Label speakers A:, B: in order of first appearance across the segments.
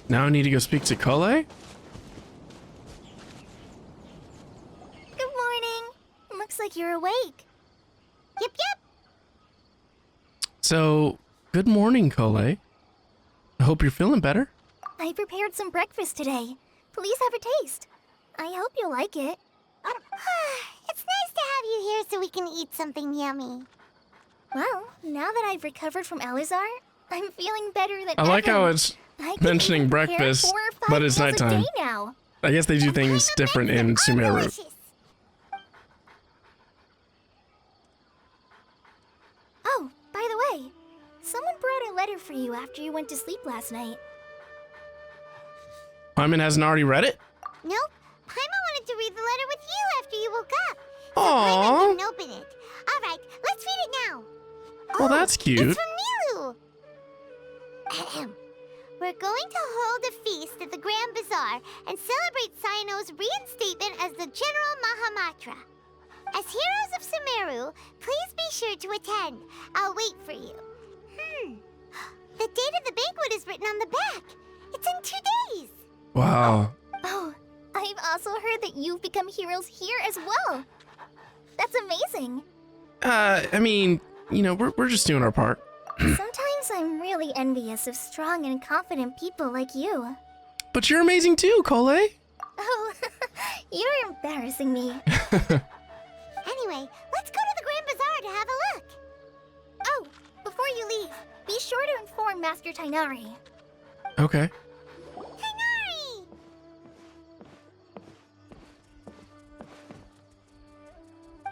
A: Now I need to go speak to Collei?
B: Good morning. Looks like you're awake. Yep.
A: So, good morning, Collei. I hope you're feeling better.
B: I prepared some breakfast today. Please have a taste. I hope you'll like it.
C: It's nice to have you here so we can eat something yummy.
B: Well, now that I've recovered from Azar, I'm feeling better than
A: I
B: ever.
A: like how it's
B: I can
A: mentioning
B: even prepare
A: breakfast,
B: 4 or 5
A: but it's
B: meals a
A: nighttime.
B: day now.
A: I guess they do things different in Sumeru.
C: Delicious.
B: Oh, by the way, someone brought a letter for you after you went to sleep last night.
A: Paimon hasn't already read it?
C: Nope. Paimon wanted to read the letter with you after you woke up. So
A: Aww.
C: Paimon didn't open it. All right, let's read it now.
A: Well, that's cute.
C: It's from Nilou. Ahem. We're going to hold a feast at the Grand Bazaar and celebrate Cyno's reinstatement as the General Mahamatra. As heroes of Sumeru, please be sure to attend. I'll wait for you. The date of the banquet is written on the back. It's in 2 days.
A: Wow.
B: Oh, I've also heard that you've become heroes here as well. That's amazing.
A: I mean, you know, we're just doing our part.
B: Sometimes I'm really envious of strong and confident people like you.
A: But you're amazing too, Collei.
B: Oh, you're embarrassing me.
C: Anyway, let's go to the Grand Bazaar to have a look.
B: Oh, before you leave, be sure to inform Master Tighnari.
A: Okay.
C: Tighnari!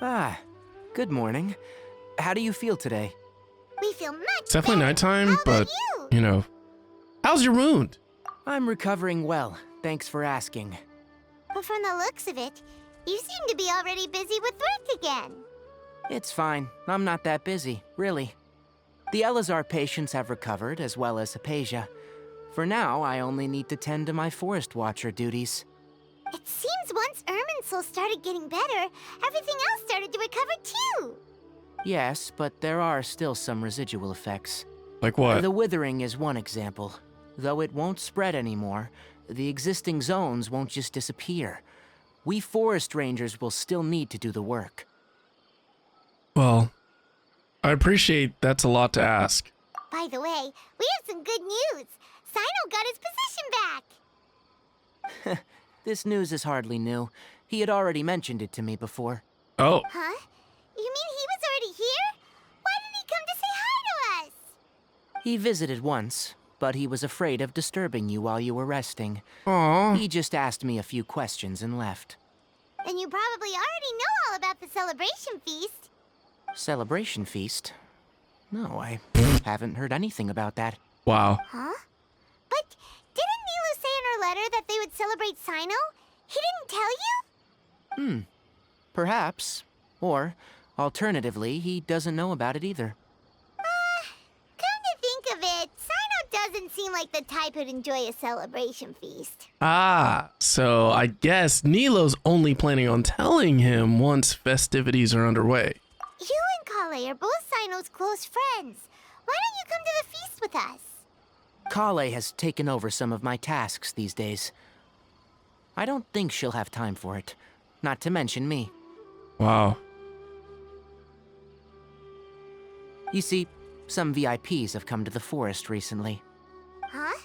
D: Ah, good morning. How do you feel today?
C: We feel much
A: It's definitely
C: better.
A: nighttime,
C: How
A: but,
C: about you?
A: you know. How's your wound?
D: I'm recovering well, thanks for asking.
C: But from the looks of it, you seem to be already busy with work again.
D: It's fine. I'm not that busy, really. The Elazar patients have recovered, as well as Hypatia. For now, I only need to tend to my Forest Watcher duties.
C: It seems once Irminsul started getting better, everything else started to recover too.
D: Yes, but there are still some residual effects.
A: Like what?
D: The withering is one example. Though it won't spread anymore, the existing zones won't just disappear. We forest rangers will still need to do the work.
A: Well, I appreciate that's a lot to ask.
C: By the way, we have some good news. Cyno got his position back.
D: This news is hardly new. He had already mentioned it to me before.
A: Oh,
C: Huh? You mean he was already here? Why didn't he come to say hi to us?
D: He visited once, but he was afraid of disturbing you while you were resting.
A: aw.
D: He just asked me a few questions and left.
C: And you probably already know all about the celebration feast.
D: Celebration feast? No, I haven't heard anything about that.
A: Wow.
C: Huh? But didn't Nilou say in her letter that they would celebrate Cyno? He didn't tell you?
D: Perhaps. Or, alternatively, he doesn't know about it either.
C: Come to think of it, Cyno doesn't seem like the type who'd enjoy a celebration feast.
A: Ah, so I guess Nilou's only planning on telling him once festivities are underway.
C: You and Collei are both Cyno's close friends. Why don't you come to the feast with us?
D: Collei has taken over some of my tasks these days. I don't think she'll have time for it. Not to mention me.
A: Wow.
D: You see, some VIPs have come to the forest recently.
C: Huh?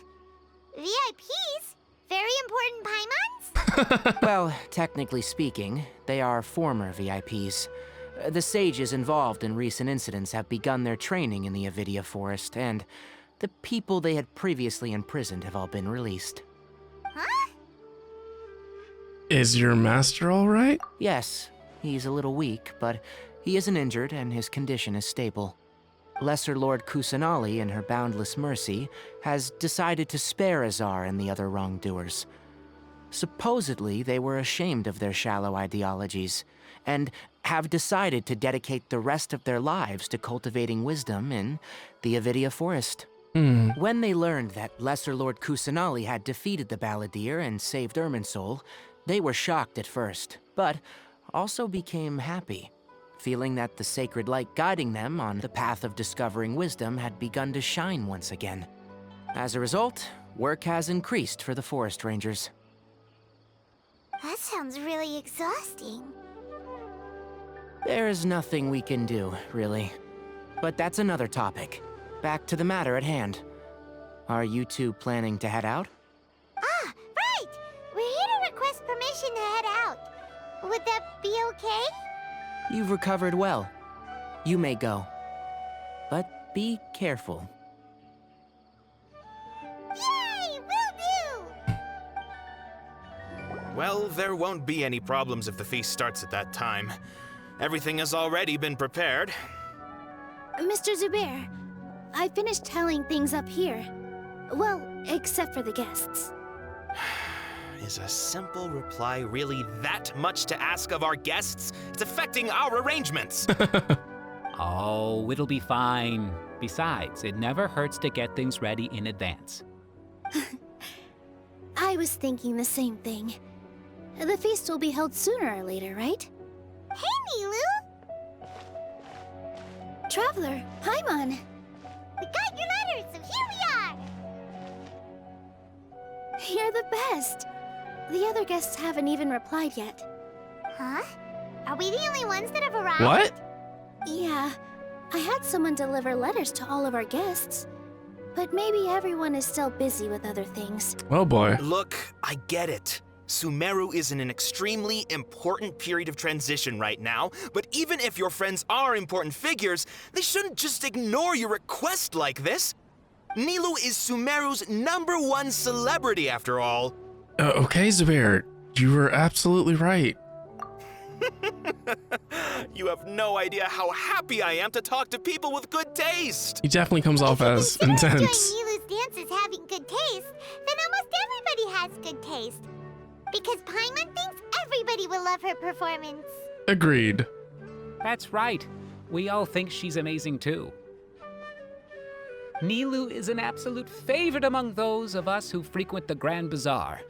C: VIPs? Very important Paimons?
D: Well, technically speaking, they are former VIPs. The sages involved in recent incidents have begun their training in the Avidya Forest, and the people they had previously imprisoned have all been released.
C: Huh?
A: Is your master all right?
D: Yes, he's a little weak, but he isn't injured and his condition is stable. Lesser Lord Kusanali, in her boundless mercy, has decided to spare Azar and the other wrongdoers. Supposedly, they were ashamed of their shallow ideologies, and have decided to dedicate the rest of their lives to cultivating wisdom in the Avidya Forest. When they learned that Lesser Lord Kusanali had defeated the Balladeer and saved Irminsul, they were shocked at first, but also became happy, feeling that the sacred light guiding them on the path of discovering wisdom had begun to shine once again. As a result, work has increased for the forest rangers.
C: That sounds really exhausting.
D: There's nothing we can do, really. But that's another topic. Back to the matter at hand. Are you two planning to head out?
C: Ah, right! We're here to request permission to head out. Would that be okay?
D: You've recovered well. You may go. But be careful.
C: Yay! Will do!
E: Well, there won't be any problems if the feast starts at that time. Everything has already been prepared.
F: Mr. Zubair, I finished tallying things up here. Well, except for the guests.
E: Is a simple reply really that much to ask of our guests? It's affecting our arrangements.
G: Oh, it'll be fine. Besides, it never hurts to get things ready in advance.
F: I was thinking the same thing. The feast will be held sooner or later, right?
C: Hey, Nilou!
F: Traveler, Paimon!
C: We got your letters, so here we are!
F: You're the best! The other guests haven't even replied yet.
C: Huh? Are we the only ones that have arrived?
A: What?
F: Yeah, I had someone deliver letters to all of our guests. But maybe everyone is still busy with other things.
A: Oh boy.
E: Look, I get it. Sumeru is in an extremely important period of transition right now, but even if your friends are important figures, they shouldn't just ignore your request like this. Nilou is Sumeru's #1 celebrity after all.
A: Okay, Zubair, you were absolutely right.
E: You have no idea how happy I am to talk to people with good taste.
A: He definitely comes off as intense.
C: Enjoying Nilou's dances having good taste, then almost everybody has good taste. Because Paimon thinks everybody will love her performance.
A: Agreed.
G: That's right. We all think she's amazing too. Nilou is an absolute favorite among those of us who frequent the Grand Bazaar.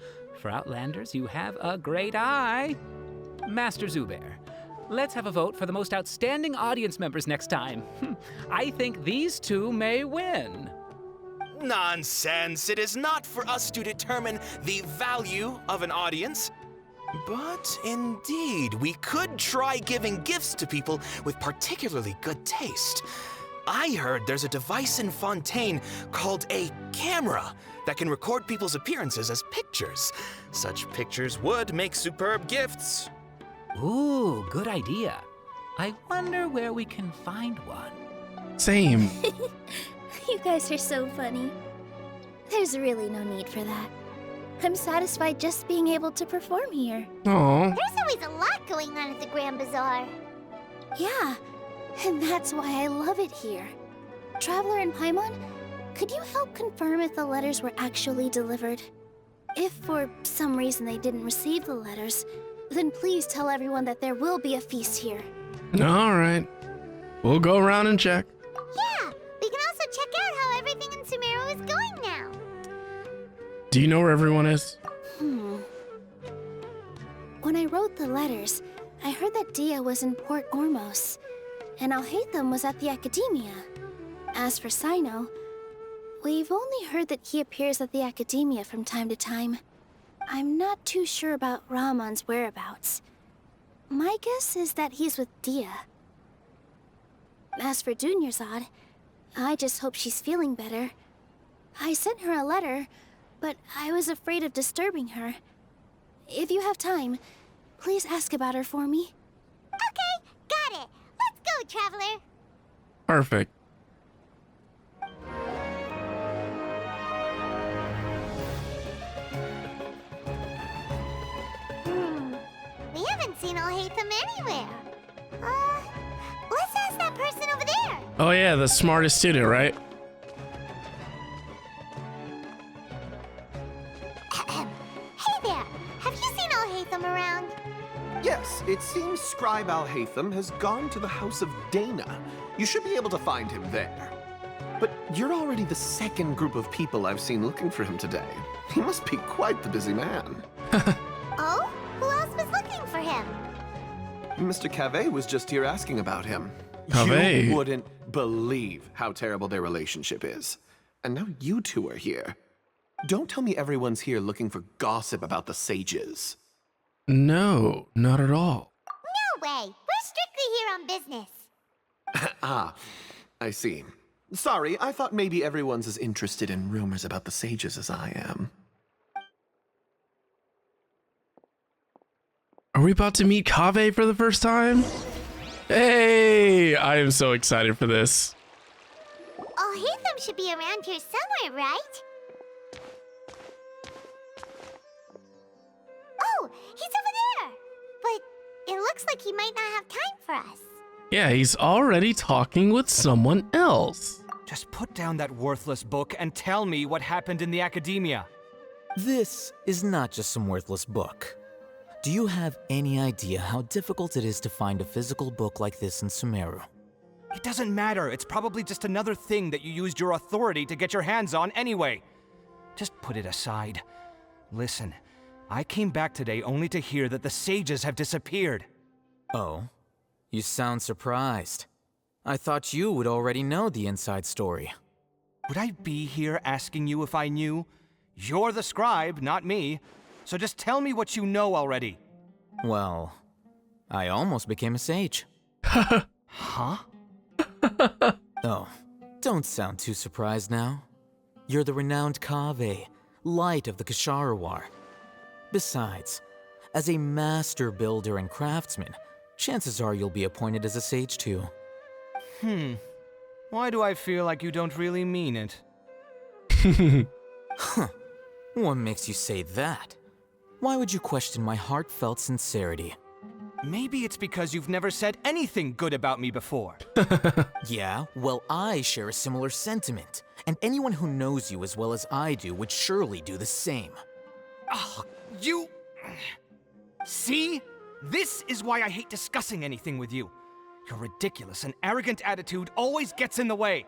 G: For Outlanders, you have a great eye. Master Zubair, let's have a vote for the most outstanding audience members next time. I think these two may win.
E: Nonsense. It is not for us to determine the value of an audience. But indeed, we could try giving gifts to people with particularly good taste. I heard there's a device in Fontaine called a camera that can record people's appearances as pictures. Such pictures would make superb gifts.
G: Ooh, good idea. I wonder where we can find one.
A: Same.
F: You guys are so funny. There's really no need for that. I'm satisfied just being able to perform here.
A: Aw.
C: There's always a lot going on at the Grand Bazaar.
F: Yeah, and that's why I love it here. Traveler and Paimon, could you help confirm if the letters were actually delivered? If for some reason they didn't receive the letters, then please tell everyone that there will be a feast here.
A: All right. We'll go around and check.
C: Yeah, we can also check out how everything in Sumeru is going now.
A: Do you know where everyone is?
F: When I wrote the letters, I heard that Dehya was in Port Ormos, and Alhaitham was at the Academia. As for Cyno, we've only heard that he appears at the Academia from time to time. I'm not too sure about Rahman's whereabouts. My guess is that he's with Dehya. As for Dunyarzad, I just hope she's feeling better. I sent her a letter, but I was afraid of disturbing her. If you have time, please ask about her for me.
C: Okay, got it. Let's go, Traveler.
A: Perfect.
C: We haven't seen Alhaitham anywhere. Let's ask that person over there.
A: Oh yeah, the smartest student, right?
C: Hey there, have you seen Alhaitham around?
H: Yes, it seems Scribe Alhaitham has gone to the house of Dana. You should be able to find him there. But you're already the second group of people I've seen looking for him today. He must be quite the busy man.
C: Oh? Who else was looking for him?
H: Mr. Kaveh was just here asking about him.
A: Kaveh.
H: You wouldn't believe how terrible their relationship is. And now you two are here. Don't tell me everyone's here looking for gossip about the sages.
A: No, not at all.
C: No way! We're strictly here on business.
H: Ah, I see. Sorry, I thought maybe everyone's as interested in rumors about the sages as I am.
A: Are we about to meet Kaveh for the first time? Hey, I am so excited for this.
C: Alhaitham should be around here somewhere, right? Oh, he's over there! But it looks like he might not have time for us.
A: Yeah, he's already talking with someone else.
I: Just put down that worthless book and tell me what happened in the academia.
J: This is not just some worthless book. Do you have any idea how difficult it is to find a physical book like this in Sumeru?
I: It doesn't matter. It's probably just another thing that you used your authority to get your hands on anyway. Just put it aside. Listen, I came back today only to hear that the sages have disappeared.
J: Oh, you sound surprised. I thought you would already know the inside story.
I: Would I be here asking you if I knew? You're the scribe, not me. So just tell me what you know already.
J: Well, I almost became a sage.
I: Huh?
J: Oh, don't sound too surprised now. You're the renowned Kaveh, light of the Ksharawar. Besides, as a master builder and craftsman, chances are you'll be appointed as a sage too.
I: Why do I feel like you don't really mean it?
J: What makes you say that? Why would you question my heartfelt sincerity?
I: Maybe it's because you've never said anything good about me before.
J: Yeah, well, I share a similar sentiment, and anyone who knows you as well as I do would surely do the same.
I: Oh, you... See? This is why I hate discussing anything with you. Your ridiculous and arrogant attitude always gets in the way.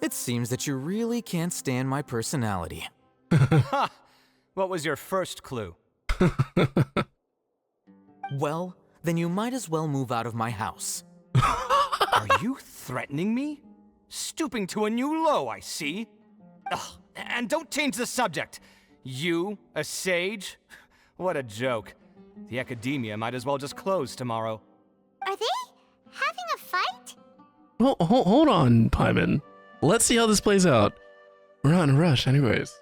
J: It seems that you really can't stand my personality.
I: Ha! What was your first clue?
J: Well, then you might as well move out of my house.
I: Are you threatening me? Stooping to a new low, I see. Ugh, and don't change the subject. You, a sage? What a joke. The academia might as well just close tomorrow.
C: Are they having a fight?
A: Hold on, Paimon. Let's see how this plays out. We're not in a rush anyways.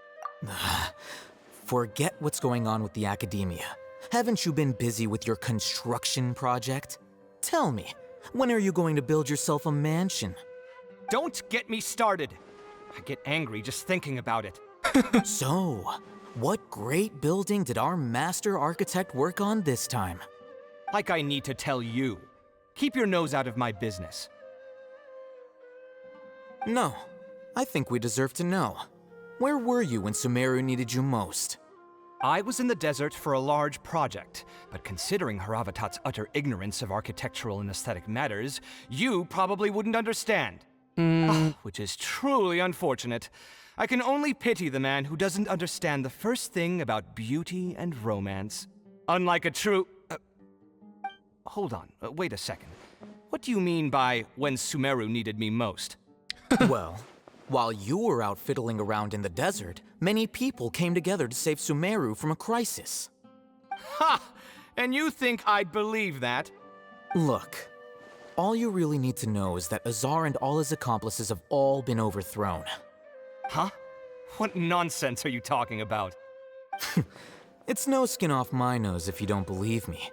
J: Forget what's going on with the academia. Haven't you been busy with your construction project? Tell me, when are you going to build yourself a mansion?
I: Don't get me started. I get angry just thinking about it.
J: So, what great building did our master architect work on this time?
I: Like I need to tell you. Keep your nose out of my business.
J: No, I think we deserve to know. Where were you when Sumeru needed you most?
I: I was in the desert for a large project, but considering Haravatat's utter ignorance of architectural and aesthetic matters, you probably wouldn't understand. Which is truly unfortunate. I can only pity the man who doesn't understand the first thing about beauty and romance. Unlike a true... hold on, wait a second. What do you mean by when Sumeru needed me most?
J: Well, while you were out fiddling around in the desert, many people came together to save Sumeru from a crisis.
I: Ha! And you think I'd believe that?
J: Look, all you really need to know is that Azar and all his accomplices have all been overthrown.
I: Huh? What nonsense are you talking about?
J: It's no skin off my nose if you don't believe me.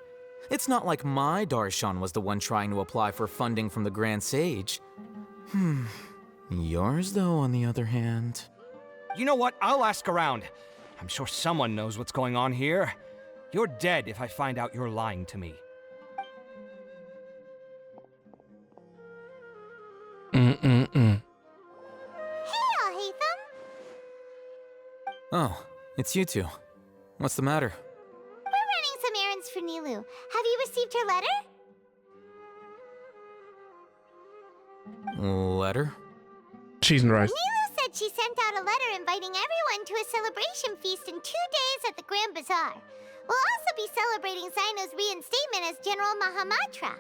J: It's not like my Darshan was the one trying to apply for funding from the Grand Sage. Yours, though, on the other hand...
I: You know what? I'll ask around. I'm sure someone knows what's going on here. You're dead if I find out you're lying to me.
C: Hey, Alhaitham!
J: Oh, it's you two. What's the matter?
C: We're running some errands for Nilou. Have you received her letter?
J: Letter?
A: Cheese and rice.
C: Nilou said she sent out a letter inviting everyone to a celebration feast in 2 days at the Grand Bazaar. We'll also be celebrating Cyno's reinstatement as General Mahamatra.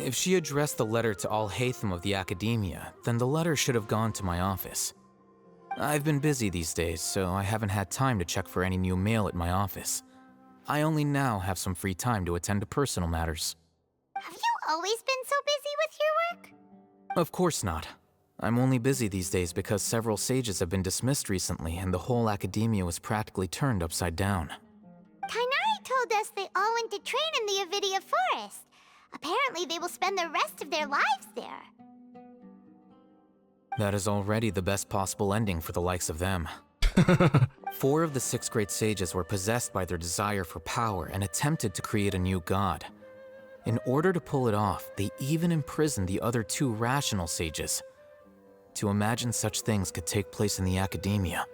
J: If she addressed the letter to Alhaitham of the Academia, then the letter should have gone to my office. I've been busy these days, so I haven't had time to check for any new mail at my office. I only now have some free time to attend to personal matters.
C: Have you always been so busy with your work?
J: Of course not. I'm only busy these days because several sages have been dismissed recently and the whole academia was practically turned upside down.
C: Tighnari told us they all went to train in the Avidya Forest. Apparently they will spend the rest of their lives there.
J: That is already the best possible ending for the likes of them. 4 of the 6 great sages were possessed by their desire for power and attempted to create a new god. In order to pull it off, they even imprisoned the other 2 rational sages. To imagine such things could take place in the academia.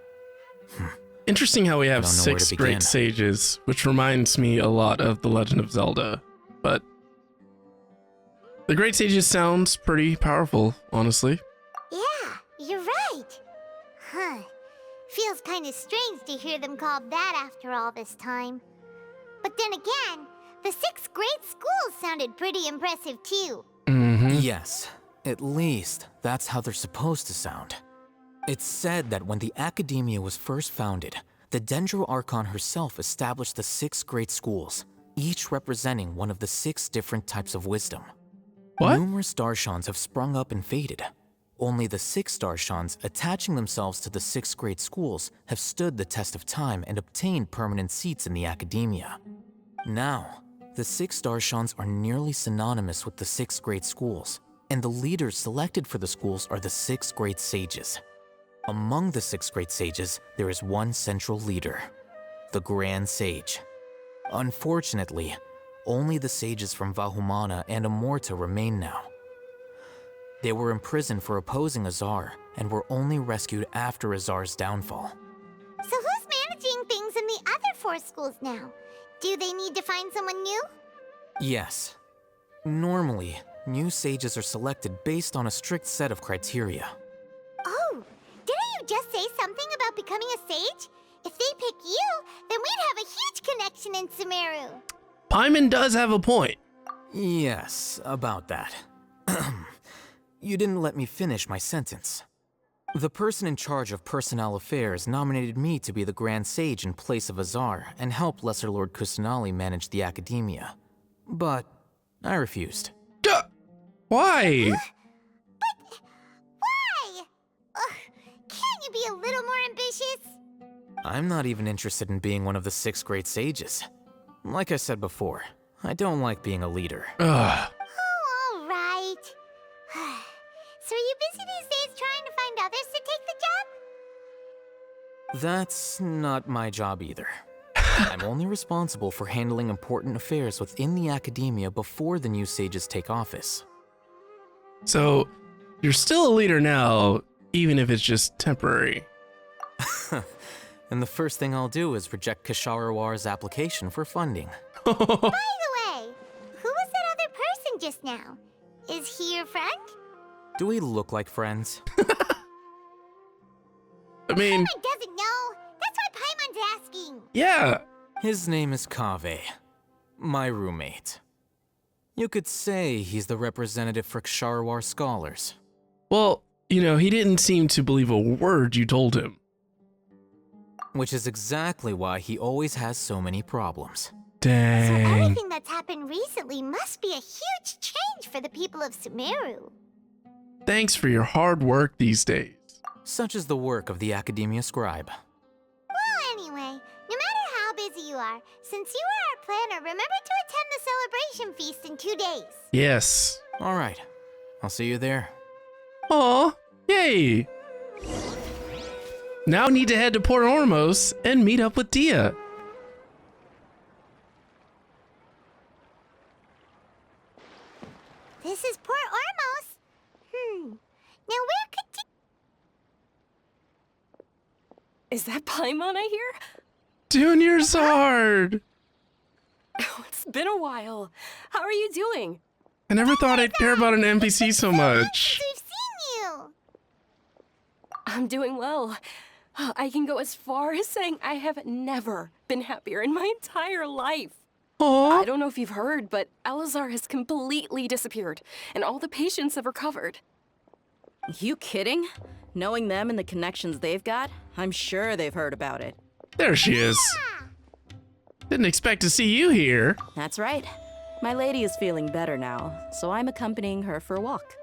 A: Interesting how we have
J: I don't know where
A: 6
J: to
A: great
J: begin.
A: sages, which reminds me a lot of The Legend of Zelda. But the great sages sounds pretty powerful, honestly.
C: Yeah, you're right. Huh. Feels kind of strange to hear them called that after all this time. But then again, the 6 great schools sounded pretty impressive too.
J: Yes, at least that's how they're supposed to sound. It's said that when the academia was first founded, the Dendro Archon herself established the 6 great schools, each representing one of the 6 different types of wisdom.
A: What?
J: Numerous Darshans have sprung up and faded. Only the 6 Darshans, attaching themselves to the 6 great schools, have stood the test of time and obtained permanent seats in the academia. Now, the 6 Darshans are nearly synonymous with the 6 great schools, and the leaders selected for the schools are the 6 great sages. Among the 6 great sages, there is one central leader, the Grand Sage. Unfortunately, only the sages from Vahumana and Amorta remain now. They were imprisoned for opposing Azar, and were only rescued after Azar's downfall.
C: So who's managing things in the other 4 schools now? Do they need to find someone new?
J: Yes. Normally, new sages are selected based on a strict set of criteria.
C: Oh, didn't you just say something about becoming a sage? If they pick you, then we'd have a huge connection in Sumeru.
A: Paimon does have a point.
J: Yes, about that. You didn't let me finish my sentence. The person in charge of personnel affairs nominated me to be the Grand Sage in place of Azar and help Lesser Lord Kusanali manage the academia. But I refused.
A: Duh! Why?
C: Why? Ugh, can't you be a little more ambitious?
J: I'm not even interested in being one of the 6 great sages. Like I said before, I don't like being a leader.
A: Ugh.
C: Oh, all right. So are you busy these days trying to find others to take the job?
J: That's not my job either. I'm only responsible for handling important affairs within the academia before the new sages take office.
A: So, you're still a leader now, even if it's just temporary.
J: And the first thing I'll do is reject Kasharawar's application for funding.
C: By the way, who was that other person just now? Is he your friend?
J: Do we look like friends?
A: I mean,
C: Paimon doesn't know. That's why Paimon's asking.
A: yeah.
J: His name is Kaveh, my roommate. You could say he's the representative for Ksharawar scholars.
A: Well, you know, he didn't seem to believe a word you told him.
J: Which is exactly why he always has so many problems.
C: So
A: Dang.
C: everything that's happened recently must be a huge change for the people of Sumeru.
A: Thanks for your hard work these days.
J: Such is the work of the Academia Scribe.
C: Well, anyway, no matter how busy you are, since you are our planner, remember to attend the celebration feast in 2 days.
A: Yes.
J: All right, I'll see you there.
A: Aw, yay. Now we need to head to Port Ormos and meet up with Dehya.
C: This is Port Ormos. Now where could
K: Is that Paimon I hear?
A: Junior Zard!
K: Oh, it's been a while. How are you doing?
A: I never thought I'd care about an NPC so much.
C: we've seen you?
K: I'm doing well. I can go as far as saying I have never been happier in my entire life.
A: Aw.
K: I don't know if you've heard, but Alazar has completely disappeared, and all the patients have recovered.
L: You kidding? Knowing them and the connections they've got, I'm sure they've heard about it.
A: There she is. Didn't expect to see you here.
L: That's right. My lady is feeling better now, so I'm accompanying her for a walk.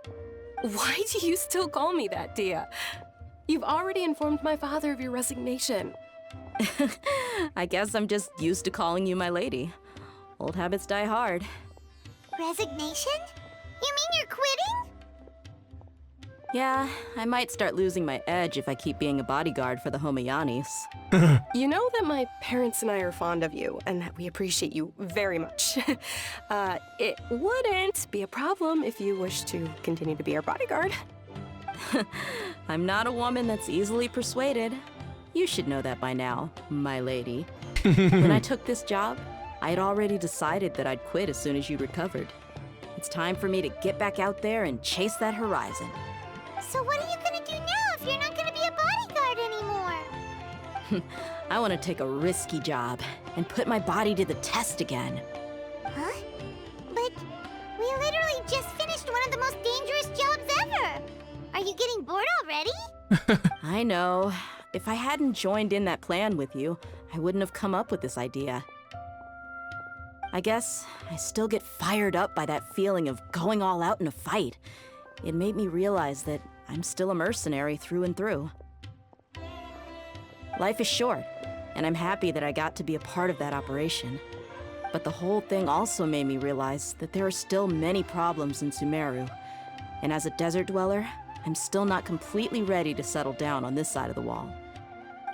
K: Why do you still call me that, Dehya? You've already informed my father of your resignation.
L: I guess I'm just used to calling you my lady. Old habits die hard.
C: Resignation? You mean you're quitting?
L: Yeah, I might start losing my edge if I keep being a bodyguard for the Homayanis.
K: You know that my parents and I are fond of you, and that we appreciate you very much. It wouldn't be a problem if you wish to continue to be our bodyguard.
L: I'm not a woman that's easily persuaded. You should know that by now, my lady. When I took this job, I had already decided that I'd quit as soon as you recovered. It's time for me to get back out there and chase that horizon.
C: So what are you gonna do now if you're not gonna be a bodyguard anymore?
L: I want to take a risky job and put my body to the test again.
C: Huh? But we literally just finished one of the most dangerous jobs ever! Are you getting bored already?
L: I know. If I hadn't joined in that plan with you, I wouldn't have come up with this idea. I guess I still get fired up by that feeling of going all out in a fight. It made me realize that I'm still a mercenary through and through. Life is short, and I'm happy that I got to be a part of that operation. But the whole thing also made me realize that there are still many problems in Sumeru. And as a desert dweller, I'm still not completely ready to settle down on this side of the wall.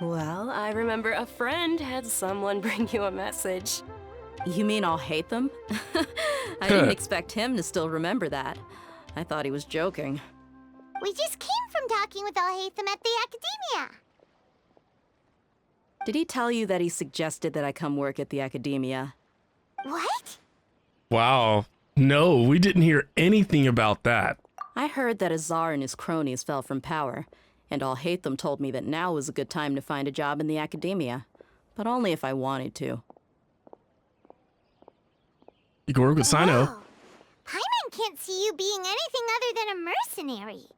K: Well, I remember a friend had someone bring you a message.
L: You mean Alhaitham? I didn't expect him to still remember that. I thought he was joking.
C: We just came from talking with Alhaitham at the Academia.
L: Did he tell you that he suggested that I come work at the Academia?
C: What?
A: Wow. No, we didn't hear anything about that.
L: I heard that Azar and his cronies fell from power, and Alhaitham told me that now was a good time to find a job in the Academia, but only if I wanted to.
A: You can work with Cyno.
C: Whoa. Paimon can't see you being anything other than a mercenary.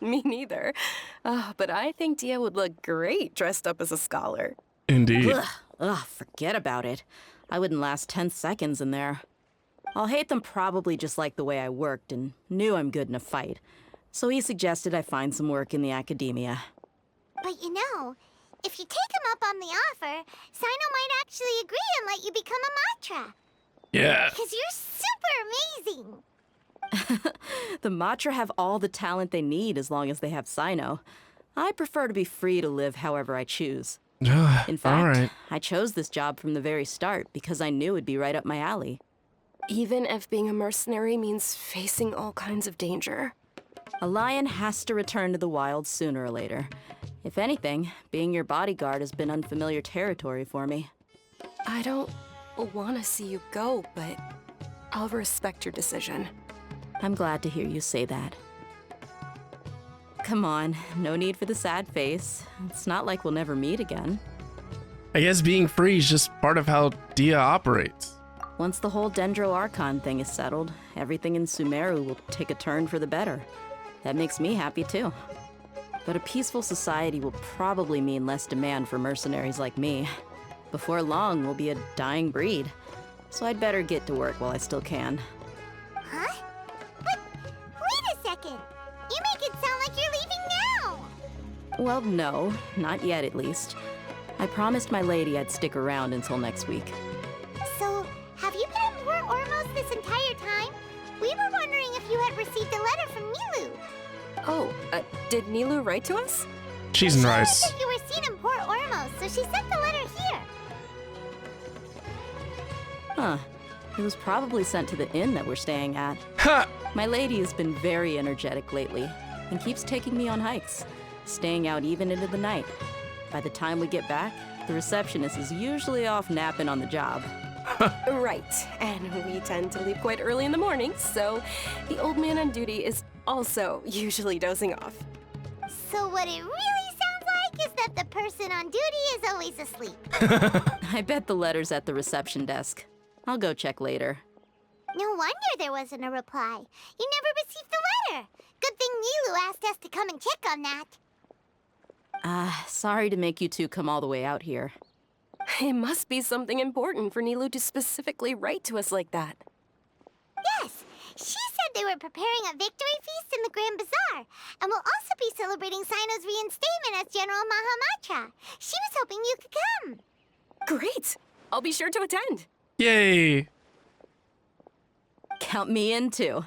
K: Me neither. But I think Dehya would look great dressed up as a scholar.
A: Indeed.
L: Ugh, forget about it. I wouldn't last 10 seconds in there. Alhaitham probably just liked the way I worked and knew I'm good in a fight. So he suggested I find some work in the Academia.
C: But you know, if you take him up on the offer, Cyno might actually agree and let you become a Matra.
A: Yeah.
C: Because you're super amazing.
L: The Matra have all the talent they need as long as they have Cyno. I prefer to be free to live however I choose. In fact,
A: all right.
L: I chose this job from the very start because I knew it'd be right up my alley.
K: Even if being a mercenary means facing all kinds of danger.
L: A lion has to return to the wild sooner or later. If anything, being your bodyguard has been unfamiliar territory for me.
K: I don't want to see you go, but I'll respect your decision.
L: I'm glad to hear you say that. Come on, no need for the sad face. It's not like we'll never meet again.
A: I guess being free is just part of how Dehya operates.
L: Once the whole Dendro Archon thing is settled, everything in Sumeru will take a turn for the better. That makes me happy too. But a peaceful society will probably mean less demand for mercenaries like me. Before long, we'll be a dying breed. So I'd better get to work while I still can.
C: Huh? But wait a second. You make it sound like you're leaving now.
L: Well, no, not yet at least. I promised my lady I'd stick around until next week.
C: So, have you been in Port Ormos this entire time? We were wondering if you had received a letter from Nilou.
K: Oh, did Nilou write to us?
A: She's
C: She
A: nice.
C: said that you were seen in Port Ormos, so she sent the letter here.
L: Huh. It was probably sent to the inn that we're staying at.
A: Ha!
L: My lady has been very energetic lately and keeps taking me on hikes, staying out even into the night. By the time we get back, the receptionist is usually off napping on the job.
K: Right, and we tend to leave quite early in the morning, so the old man on duty is also usually dozing off.
C: So what it really sounds like is that the person on duty is always asleep.
L: I bet the letter's at the reception desk. I'll go check later.
C: No wonder there wasn't a reply. You never received the letter. Good thing Nilou asked us to come and check on that.
L: Sorry to make you two come all the way out here.
K: It must be something important for Nilou to specifically write to us like that.
C: Yes, she said they were preparing a victory feast in the Grand Bazaar, and will also be celebrating Cyno's reinstatement as General Mahamatra. She was hoping you could come.
K: Great! I'll be sure to attend.
A: Yay!
L: Count me in too.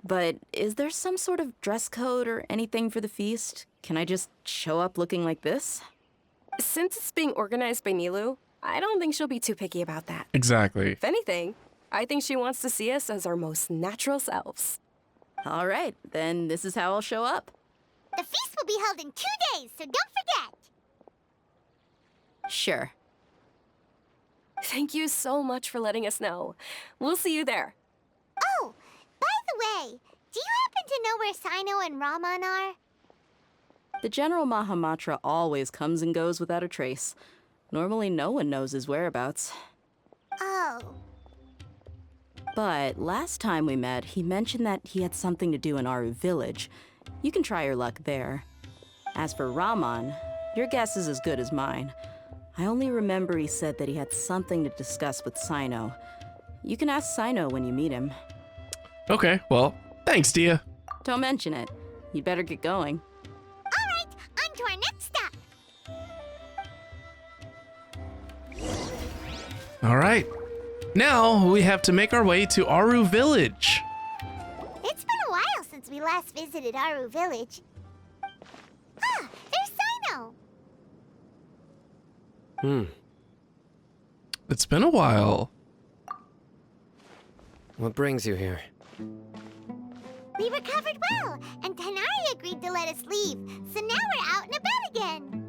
L: But is there some sort of dress code or anything for the feast? Can I just show up looking like this?
K: Since it's being organized by Nilou, I don't think she'll be too picky about that.
A: Exactly.
K: If anything, I think she wants to see us as our most natural selves.
L: All right, then this is how I'll show up.
C: The feast will be held in 2 days, so don't forget.
L: Sure.
K: Thank you so much for letting us know. We'll see you there.
C: Oh, by the way, do you happen to know where Cyno and Raman are?
L: The General Mahamatra always comes and goes without a trace. Normally no one knows his whereabouts.
C: Oh.
L: But last time we met, he mentioned that he had something to do in Aru Village. You can try your luck there. As for Raman, your guess is as good as mine. I only remember he said that he had something to discuss with Cyno. You can ask Cyno when you meet him.
A: Okay, well, thanks, Dehya.
L: Don't mention it. You'd better get going.
C: All right, on to our next stop.
A: All right. Now we have to make our way to Aru Village.
C: It's been a while since we last visited Aru Village. Ah, there's Cyno.
A: It's been a while.
M: What brings you here?
C: We recovered well, and Tighnari agreed to let us leave, so now we're out and about again.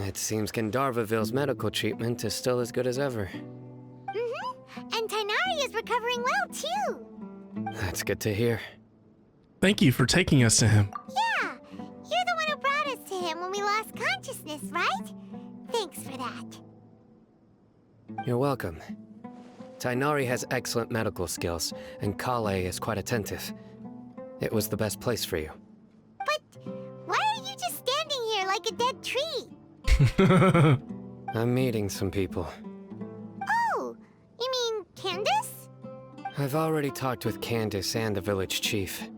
M: It seems Gandharva Ville's medical treatment is still as good as ever.
C: And Tighnari is recovering well, too.
M: That's good to hear.
A: Thank you for taking us to him.
C: Yeah, you're the one who brought us to him when we lost consciousness, right? Thanks for that.
M: You're welcome. Tighnari has excellent medical skills, and Collei is quite attentive. It was the best place for you.
C: But why are you just standing here like a dead tree?
M: I'm meeting some people.
C: Oh, you mean Candace?
M: I've already talked with Candace and the village chief.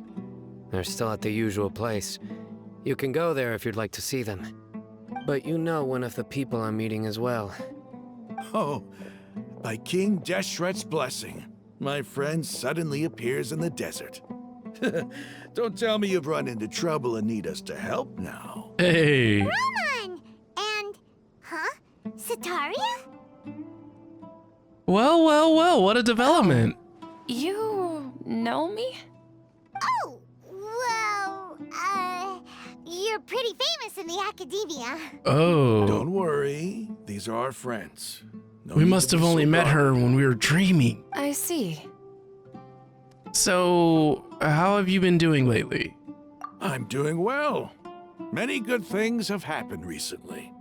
M: They're still at the usual place. You can go there if you'd like to see them. But you know one of the people I'm meeting as well.
N: Oh, by King Deshret's blessing, my friend suddenly appears in the desert. Don't tell me you've run into trouble and need us to help now.
A: Hey.
C: Raman! And, Sataria?
A: Well, what a development.
O: You know me?
C: Oh, well, you're pretty famous in the academia.
A: Oh.
N: Don't worry, these are our friends. No
A: We
N: need
A: must
N: to
A: have
N: be
A: only
N: so
A: met her
N: guarded.
A: when we were dreaming.
O: I see.
A: So, how have you been doing lately?
N: I'm doing well. Many good things have happened recently.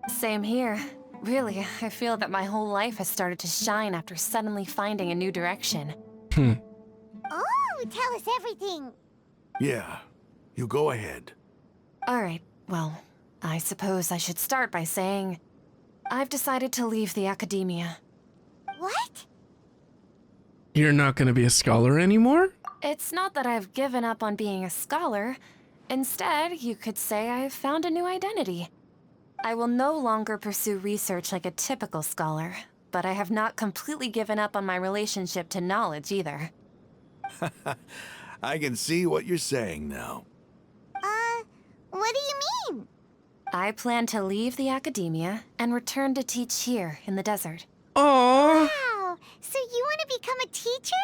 O: Same here. Really, I feel that my whole life has started to shine after suddenly finding a new direction.
C: Oh, tell us everything.
N: Yeah, you go ahead.
O: Alright, well, I suppose I should start by saying I've decided to leave the academia.
C: What?
A: You're not going to be a scholar anymore?
O: It's not that I've given up on being a scholar. Instead, you could say I've found a new identity. I will no longer pursue research like a typical scholar, but I have not completely given up on my relationship to knowledge either.
N: I can see what you're saying now.
C: What do you mean?
O: I plan to leave the academia and return to teach here in the desert.
A: Aww.
C: Wow, so you want to become a teacher?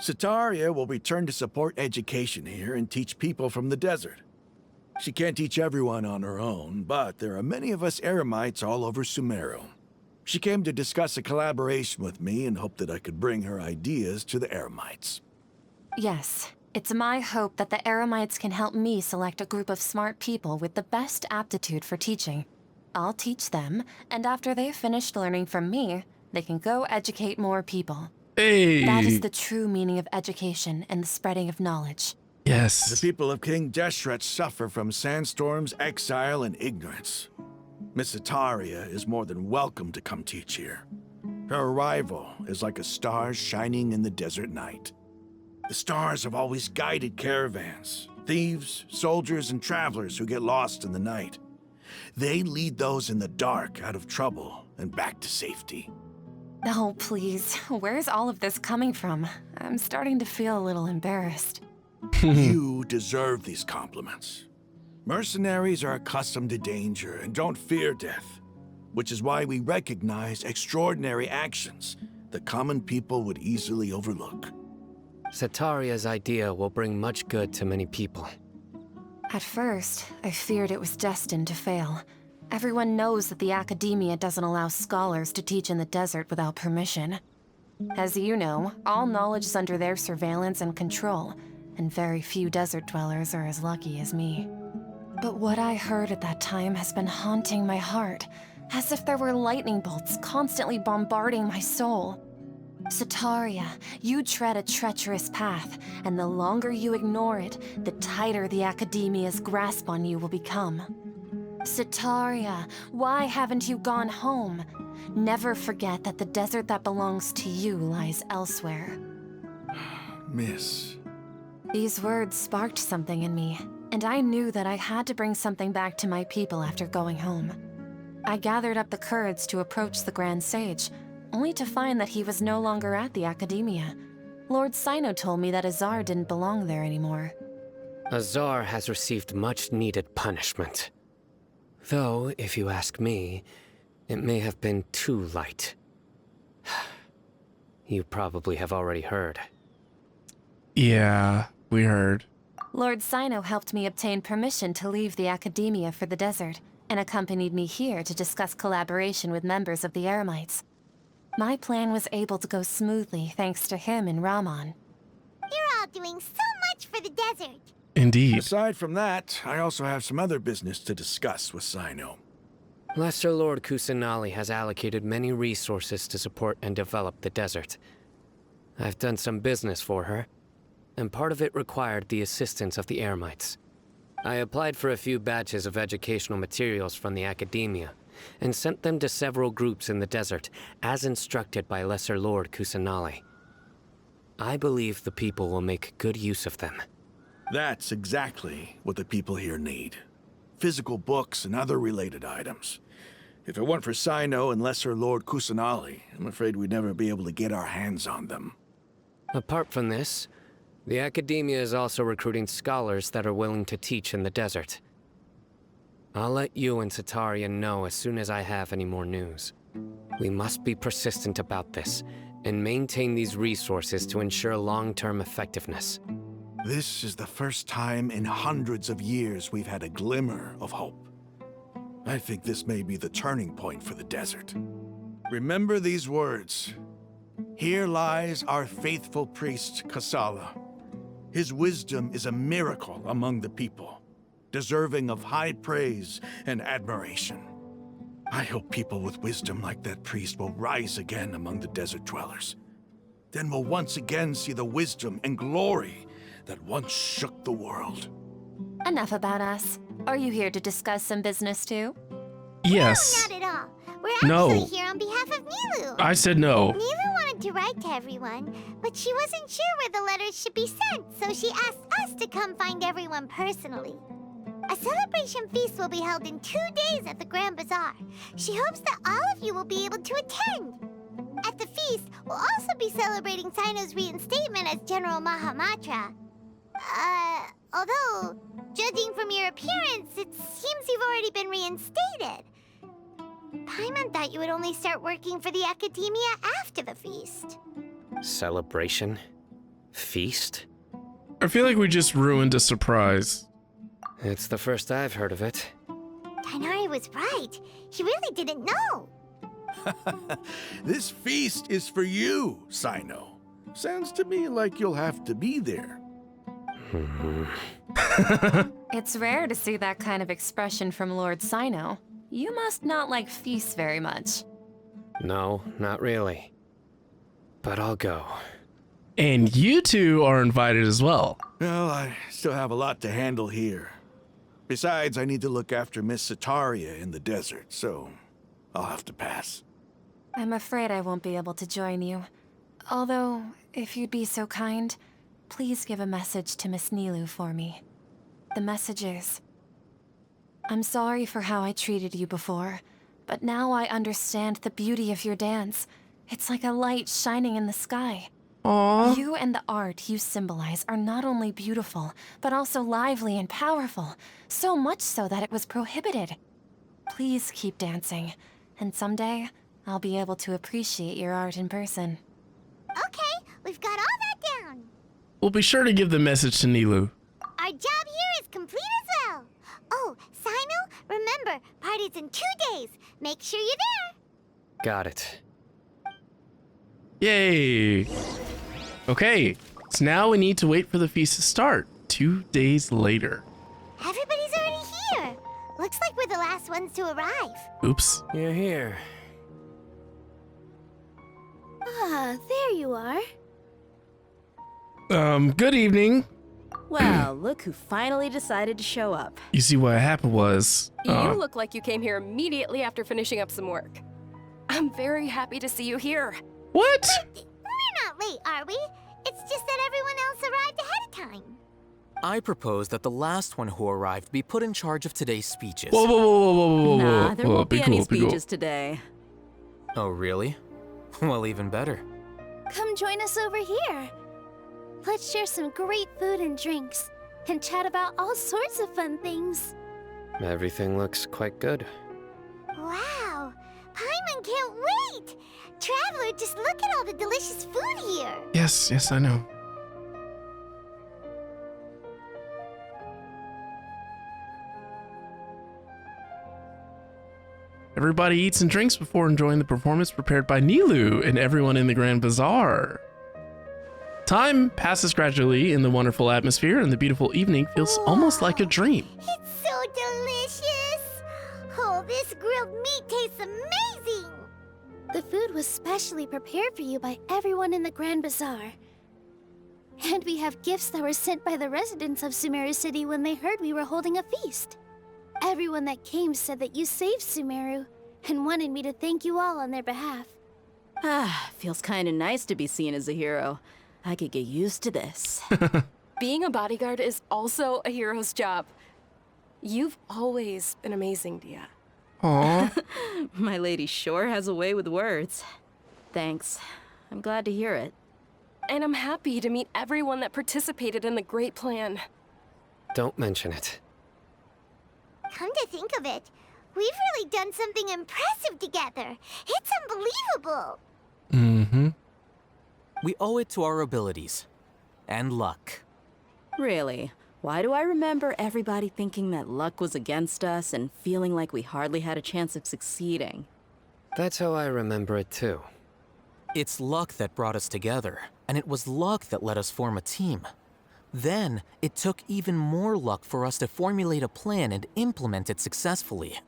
N: Sataria will return to support education here and teach people from the desert. She can't teach everyone on her own, but there are many of us Eremites all over Sumeru. She came to discuss a collaboration with me and hoped that I could bring her ideas to the Eremites.
O: Yes, it's my hope that the Eremites can help me select a group of smart people with the best aptitude for teaching. I'll teach them, and after they've finished learning from me, they can go educate more people.
A: Hey!
O: That is the true meaning of education and the spreading of knowledge.
A: Yes.
N: The people of King Deshret suffer from sandstorms, exile, and ignorance. Miss Itaria is more than welcome to come teach here. Her arrival is like a star shining in the desert night. The stars have always guided caravans, thieves, soldiers, and travelers who get lost in the night. They lead those in the dark out of trouble and back to safety.
O: Oh, please. Where's all of this coming from? I'm starting to feel a little embarrassed.
N: You deserve these compliments. Mercenaries are accustomed to danger and don't fear death, which is why we recognize extraordinary actions that common people would easily overlook.
M: Setaria's idea will bring much good to many people.
O: At first, I feared it was destined to fail. Everyone knows that the Academia doesn't allow scholars to teach in the desert without permission. As you know, all knowledge is under their surveillance and control, and very few desert dwellers are as lucky as me. But what I heard at that time has been haunting my heart, as if there were lightning bolts constantly bombarding my soul. Setaria, you tread a treacherous path, and the longer you ignore it, the tighter the Academia's grasp on you will become. Setaria, why haven't you gone home? Never forget that the desert that belongs to you lies elsewhere.
N: Miss.
O: These words sparked something in me, and I knew that I had to bring something back to my people after going home. I gathered up the courage to approach the Grand Sage, only to find that he was no longer at the Academia. Lord Cyno told me that Azar didn't belong there anymore.
M: Azar has received much-needed punishment. Though, if you ask me, it may have been too light. You probably have already heard.
A: Yeah, we heard.
O: Lord Cyno helped me obtain permission to leave the Academia for the desert, and accompanied me here to discuss collaboration with members of the Eremites. My plan was able to go smoothly thanks to him and Rahman.
C: You're all doing so much for the desert.
A: Indeed.
N: Aside from that, I also have some other business to discuss with Cyno.
M: Lesser Lord Kusanali has allocated many resources to support and develop the desert. I've done some business for her, and part of it required the assistance of the Eremites. I applied for a few batches of educational materials from the Academia, and sent them to several groups in the desert, as instructed by Lesser Lord Kusanali. I believe the people will make good use of them.
N: That's exactly what the people here need. Physical books and other related items. If it weren't for Cyno and Lesser Lord Kusanali, I'm afraid we'd never be able to get our hands on them.
M: Apart from this, the Academia is also recruiting scholars that are willing to teach in the desert. I'll let you and Setaria know as soon as I have any more news. We must be persistent about this, and maintain these resources to ensure long-term effectiveness.
N: This is the first time in hundreds of years we've had a glimmer of hope. I think this may be the turning point for the desert. Remember these words. Here lies our faithful priest, Kasala. His wisdom is a miracle among the people, deserving of high praise and admiration. I hope people with wisdom like that priest will rise again among the desert dwellers. Then we'll once again see the wisdom and glory that once shook the world.
O: Enough about us. Are you here to discuss some business too?
A: Yes.
C: No, not at all. We're
A: No.
C: actually here on behalf of Nilou.
A: I said no.
C: Nilou wanted to write to everyone, but she wasn't sure where the letters should be sent, so she asked us to come find everyone personally. A celebration feast will be held in 2 days at the Grand Bazaar. She hopes that all of you will be able to attend. At the feast, we'll also be celebrating Cyno's reinstatement as General Mahamatra. Although, judging from your appearance, it seems you've already been reinstated. Paimon thought you would only start working for the Academia after the feast.
M: Celebration? Feast?
A: I feel like we just ruined a surprise.
M: It's the first I've heard of it.
C: Tighnari was right. He really didn't know.
N: This feast is for you, Cyno. Sounds to me like you'll have to be there.
O: It's rare to see that kind of expression from Lord Cyno. You must not like feasts very much.
M: No, not really. but I'll go.
A: And you two are invited as well.
N: Well, I still have a lot to handle here. Besides, I need to look after Miss Sataria in the desert, so I'll have to pass.
O: I'm afraid I won't be able to join you. Although, if you'd be so kind, please give a message to Miss Nilou for me. The message is, I'm sorry for how I treated you before, but now I understand the beauty of your dance. It's like a light shining in the sky.
A: Aww.
O: You and the art you symbolize are not only beautiful, but also lively and powerful. So much so that it was prohibited. Please keep dancing, and someday, I'll be able to appreciate your art in person.
C: Okay, we've got all that down.
A: We'll be sure to give the message to Nilou.
C: Our job here is complete as well. Oh, Cyno, remember, party's in 2 days. Make sure you're there.
M: Got it.
A: Yay! Okay, so now we need to wait for the feast to start. 2 days later.
C: Everybody's already here. Looks like we're the last ones to arrive.
A: Oops.
M: You're here.
F: Ah, there you are.
A: Good evening.
L: Well, look who finally decided to show up.
A: You see, what happened was...
K: You look like you came here immediately after finishing up some work. I'm very happy to see you here.
A: What?
C: We're not late, are we? It's just that everyone else arrived ahead of time.
J: I propose that the last one who arrived be put in charge of today's speeches.
A: Whoa, whoa, whoa, whoa, whoa, whoa,
L: Nah,
A: whoa,
L: there
A: whoa,
L: won't be any speeches
A: cool.
L: today.
J: Oh, really? Well, even better.
F: Come join us over here. Let's share some great food and drinks, and chat about all sorts of fun things.
M: Everything looks quite good.
C: Wow, Paimon can't wait. Traveler, just look at all the delicious food here.
A: Yes, I know. Everybody eats and drinks before enjoying the performance prepared by Nilou and everyone in the Grand Bazaar. Time passes gradually in the wonderful atmosphere, and the beautiful evening feels almost like a dream.
C: It's so delicious. Oh, this grilled meat tastes amazing.
F: The food was specially prepared for you by everyone in the Grand Bazaar. And we have gifts that were sent by the residents of Sumeru City when they heard we were holding a feast. Everyone that came said that you saved Sumeru, and wanted me to thank you all on their behalf.
L: Ah, feels kinda nice to be seen as a hero. I could get used to this.
K: Being a bodyguard is also a hero's job. You've always been amazing, Dehya.
A: Aww.
L: My lady sure has a way with words. Thanks. I'm glad to hear it.
K: And I'm happy to meet everyone that participated in the great plan.
M: Don't mention it.
C: Come to think of it, we've really done something impressive together. It's unbelievable.
A: Mm-hmm.
J: We owe it to our abilities. And luck.
L: Really? Why do I remember everybody thinking that luck was against us and feeling like we hardly had a chance of succeeding?
M: That's how I remember it too.
J: It's luck that brought us together, and it was luck that let us form a team. Then, it took even more luck for us to formulate a plan and implement it successfully.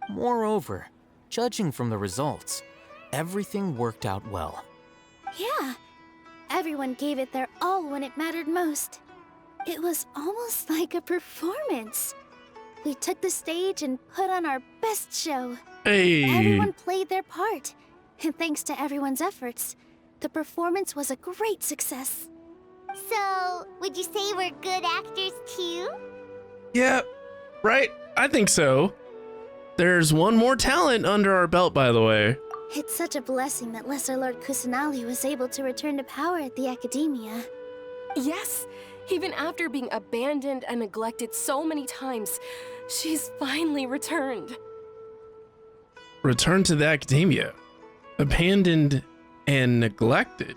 J: Moreover, judging from the results, everything worked out well.
F: Yeah, everyone gave it their all when it mattered most. It was almost like a performance. We took the stage and put on our best show.
A: Hey.
F: Everyone played their part, and thanks to everyone's efforts, the performance was a great success.
C: So, would you say we're good actors too?
A: Yeah, right? I think so. There's one more talent under our belt, by the way.
F: It's such a blessing that Lesser Lord Kusanali was able to return to power at the Academia.
K: Yes, even after being abandoned and neglected so many times, she's finally returned.
A: Return to the Academia. Abandoned and neglected.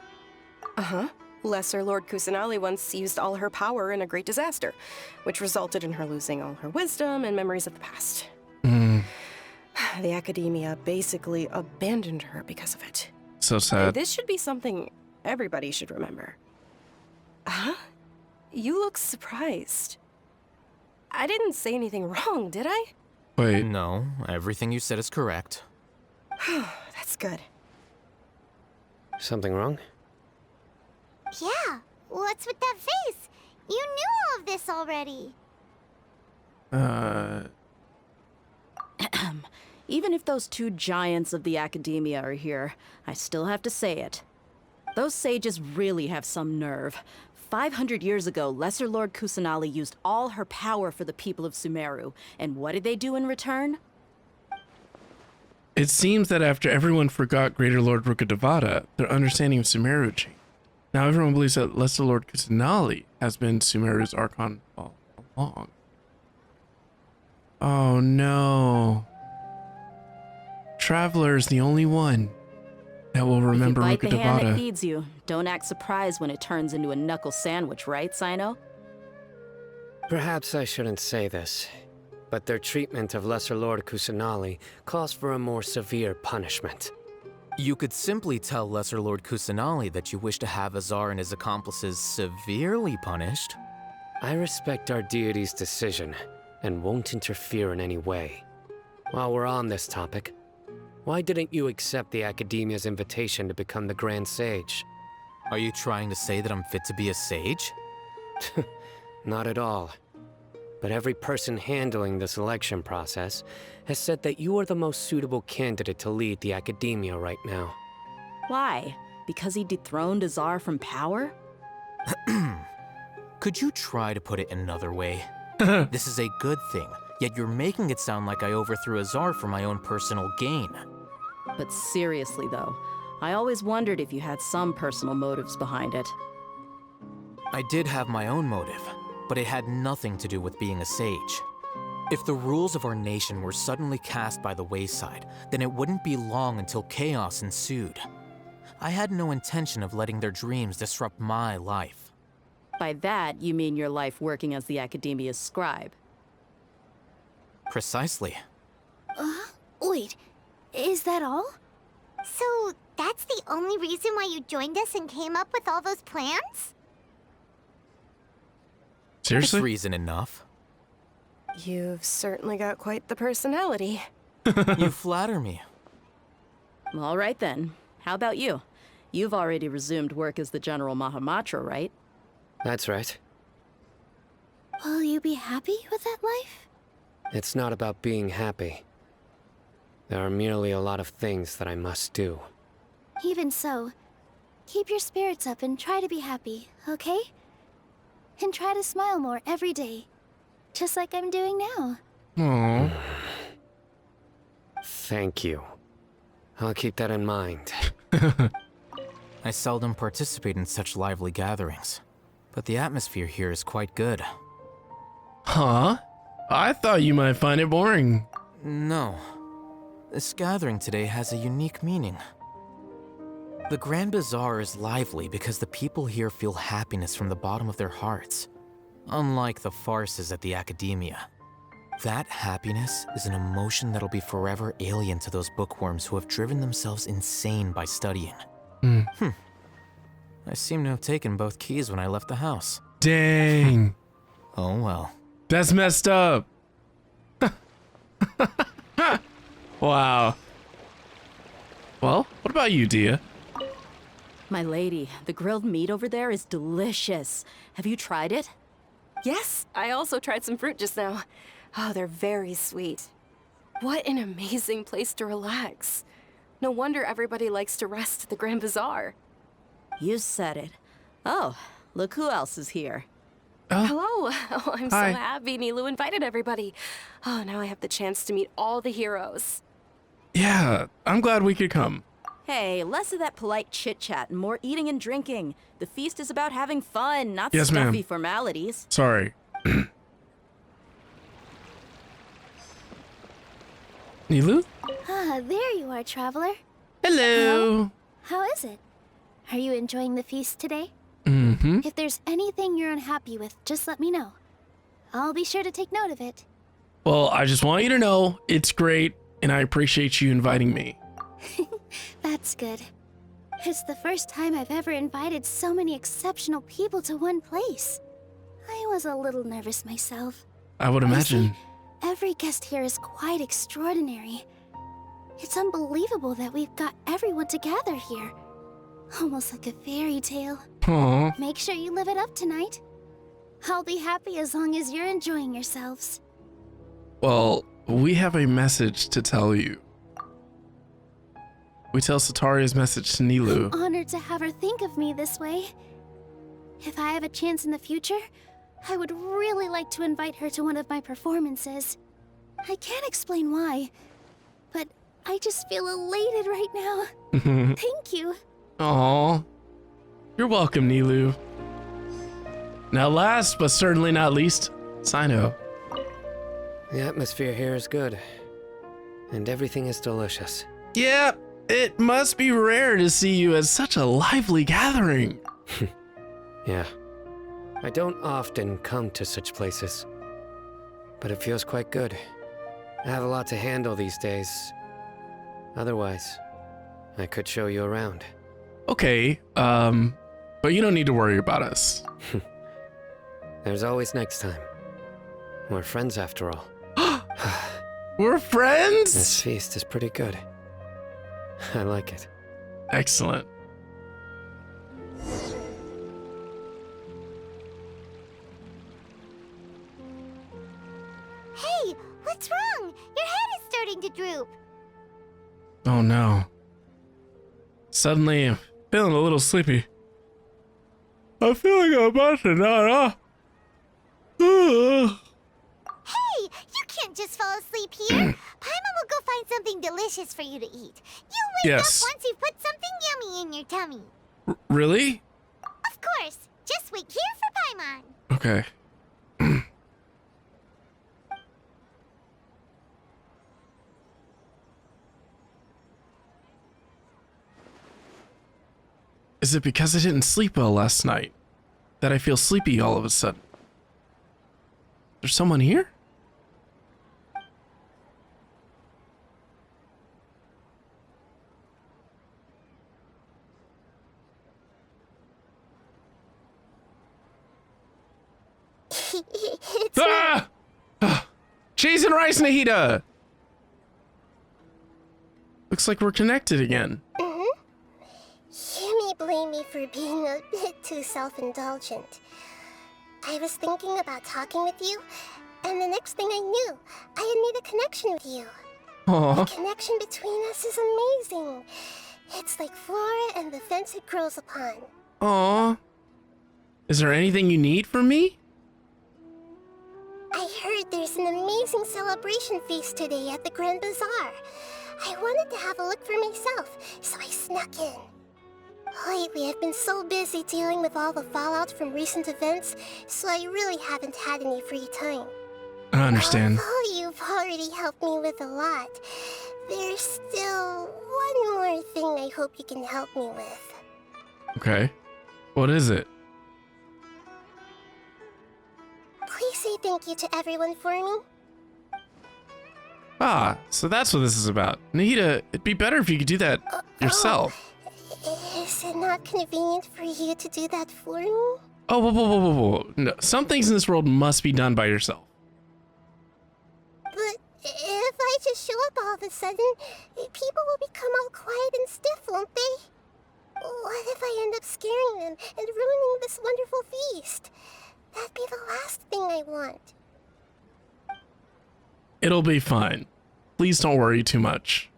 K: Uh-huh. Lesser Lord Kusanali once used all her power in a great disaster, which resulted in her losing all her wisdom and memories of the past. The Academia basically abandoned her because of it.
A: So sad.
K: This should be something everybody should remember. Huh? You look surprised. I didn't say anything wrong, did I?
A: Wait.
J: No, everything you said is correct.
K: That's good.
M: Something wrong?
C: Yeah, what's with that face? You knew all of this already.
L: Even if those two giants of the academia are here, I still have to say it. Those sages really have some nerve. 500 years ago, Lesser Lord Kusanali used all her power for the people of Sumeru, and what did they do in return?
A: It seems that after everyone forgot Greater Lord Rukkhadevata, their understanding of Sumeru changed. Now everyone believes that Lesser Lord Kusanali has been Sumeru's Archon all along. Oh no. Traveler is the only one that will remember
L: If you bite the hand that
A: Rukkhadevata.
L: feeds you, don't act surprised when it turns into a knuckle sandwich, right, Cyno?
M: Perhaps I shouldn't say this, but their treatment of Lesser Lord Kusanali calls for a more severe punishment.
J: You could simply tell Lesser Lord Kusanali that you wish to have Azar and his accomplices severely punished.
M: I respect our deity's decision and won't interfere in any way. While we're on this topic, why didn't you accept the Academia's invitation to become the Grand Sage?
J: Are you trying to say that I'm fit to be a sage?
M: Not at all. But every person handling the selection process has said that you are the most suitable candidate to lead the Academia right now.
L: Why? Because he dethroned Azar from power?
J: Could you try to put it another way? This is a good thing, yet you're making it sound like I overthrew Azar for my own personal gain.
L: But seriously though, I always wondered if you had some personal motives behind it.
J: I did have my own motive, but it had nothing to do with being a sage. If the rules of our nation were suddenly cast by the wayside, then it wouldn't be long until chaos ensued. I had no intention of letting their dreams disrupt my life.
L: By that, you mean your life working as the Academia's scribe.
J: Precisely.
F: Wait, is that all?
C: So, that's the only reason why you joined us and came up with all those plans?
A: Seriously?
J: That's reason enough.
K: You've certainly got quite the personality.
J: You flatter me.
L: All right then. How about you? You've already resumed work as the General Mahamatra, right?
M: That's right.
F: Will you be happy with that life?
M: It's not about being happy. There are merely a lot of things that I must do.
F: Even so, keep your spirits up and try to be happy, okay? And try to smile more every day. Just like I'm doing now.
A: Aww.
M: Thank you. I'll keep that in mind.
J: I seldom participate in such lively gatherings, but the atmosphere here is quite good.
A: Huh? I thought you might find it boring.
J: No. This gathering today has a unique meaning. The Grand Bazaar is lively because the people here feel happiness from the bottom of their hearts, unlike the farces at the Academia. That happiness is an emotion that'll be forever alien to those bookworms who have driven themselves insane by studying. I seem to have taken both keys when I left the house.
A: Dang.
J: Oh well.
A: That's messed up. Wow. Well, what about you, Dehya?
L: My lady, the grilled meat over there is delicious. Have you tried it?
K: Yes, I also tried some fruit just now. Oh, they're very sweet. What an amazing place to relax. No wonder everybody likes to rest at the Grand Bazaar.
L: You said it. Oh, look who else is here.
K: Hello. Oh, I'm
A: Hi.
K: so happy Nilou invited everybody. Oh, now I have the chance to meet all the heroes.
A: Yeah, I'm glad we could come.
L: Hey, less of that polite chit-chat and more eating and drinking. The feast is about having fun, not
A: Yes,
L: stuffy
A: ma'am.
L: formalities.
A: Sorry. Nilou?
F: Ah, there you are, traveler.
A: Hello.
F: How is it? Are you enjoying the feast today?
A: Mm-hmm.
F: If there's anything you're unhappy with, just let me know. I'll be sure to take note of it.
A: Well, I just want you to know it's great, and I appreciate you inviting me.
F: That's good. It's the first time I've ever invited so many exceptional people to one place. I was a little nervous myself.
A: I would imagine.
F: You see, every guest here is quite extraordinary. It's unbelievable that we've got everyone together here. Almost like a fairy tale.
A: Aw.
F: Make sure you live it up tonight. I'll be happy as long as you're enjoying yourselves.
A: Well, we have a message to tell you. We tell Sataria's message to Nilou.
F: I'm honored to have her think of me this way. If I have a chance in the future, I would really like to invite her to one of my performances. I can't explain why, but I just feel elated right now. Thank you.
A: Aw. You're welcome, Nilou. Now last, but certainly not least, Cyno.
M: The atmosphere here is good. And everything is delicious.
A: Yeah, it must be rare to see you as such a lively gathering.
M: Yeah. I don't often come to such places. But it feels quite good. I have a lot to handle these days. Otherwise, I could show you around.
A: Okay, but you don't need to worry about us.
M: There's always next time. We're friends after all.
A: We're friends?
M: This feast is pretty good. I like it.
A: Excellent.
C: Hey, what's wrong? Your head is starting to droop.
A: Oh no. Suddenly, I'm feeling a little sleepy. I feel like I'm about to nod off.
C: Hey, you can't just fall asleep here. Paimon will go find something delicious for you to eat. You wake up once you've put something yummy in your tummy.
A: Really?
C: Of course. Just wait here for Paimon.
A: Okay. Is it because I didn't sleep well last night that I feel sleepy all of a sudden? There's someone here? Ah! Cheese and rice, Nahida! Looks like we're connected again.
C: You may blame me for being a bit too self-indulgent. I was thinking about talking with you, and the next thing I knew, I had made a connection with you.
A: Aww.
C: The connection between us is amazing. It's like flora and the fence it grows upon.
A: Aww. Is there anything you need from me?
C: I heard there's an amazing celebration feast today at the Grand Bazaar. I wanted to have a look for myself, so I snuck in. Lately, I've been so busy dealing with all the fallout from recent events, so I really haven't had any free time.
A: I understand.
C: Although you've already helped me with a lot, there's still one more thing I hope you can help me with.
A: Okay. What is it?
C: Please say thank you to everyone for me.
A: Ah, so that's what this is about. Nahida, it'd be better if you could do that yourself.
C: Is it not convenient for you to do that for me?
A: Oh, whoa. No, some things in this world must be done by yourself.
C: But if I just show up all of a sudden, people will become all quiet and stiff, won't they? What if I end up scaring them and ruining this wonderful feast? That'd be the last thing I want.
A: It'll be fine. Please don't worry too much.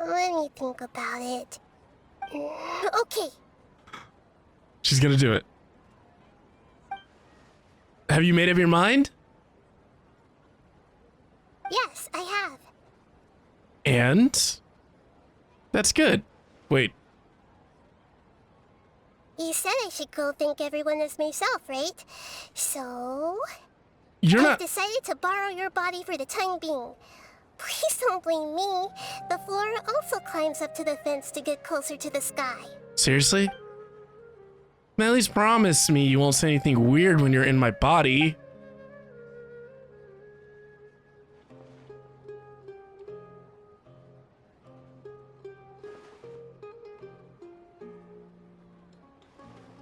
C: Let me think about it. Okay.
A: She's gonna do it. Have you made up your mind?
C: Yes, I have.
A: And? That's good. Wait.
C: You said I should go thank everyone as myself, right? So...
A: I've
C: decided to borrow your body for the time being. Please don't blame me. The flora also climbs up to the fence to get closer to the sky.
A: Seriously? At least promise me you won't say anything weird when you're in my body.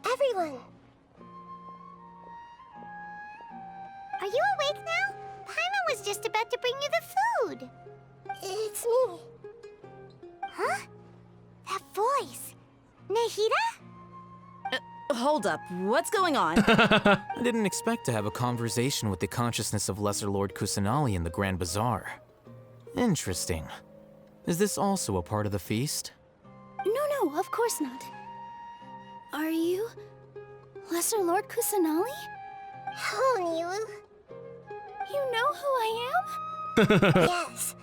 C: Everyone! Are you awake now? Paimon was just about to bring you the food. It's me. Huh? That voice. Nahida?
L: Hold up, what's going on?
J: I didn't expect to have a conversation with the consciousness of Lesser Lord Kusanali in the Grand Bazaar. Interesting. Is this also a part of the feast?
F: No, of course not. Are you Lesser Lord Kusanali?
C: Oh, Nilou.
F: You know who I am?
C: Yes,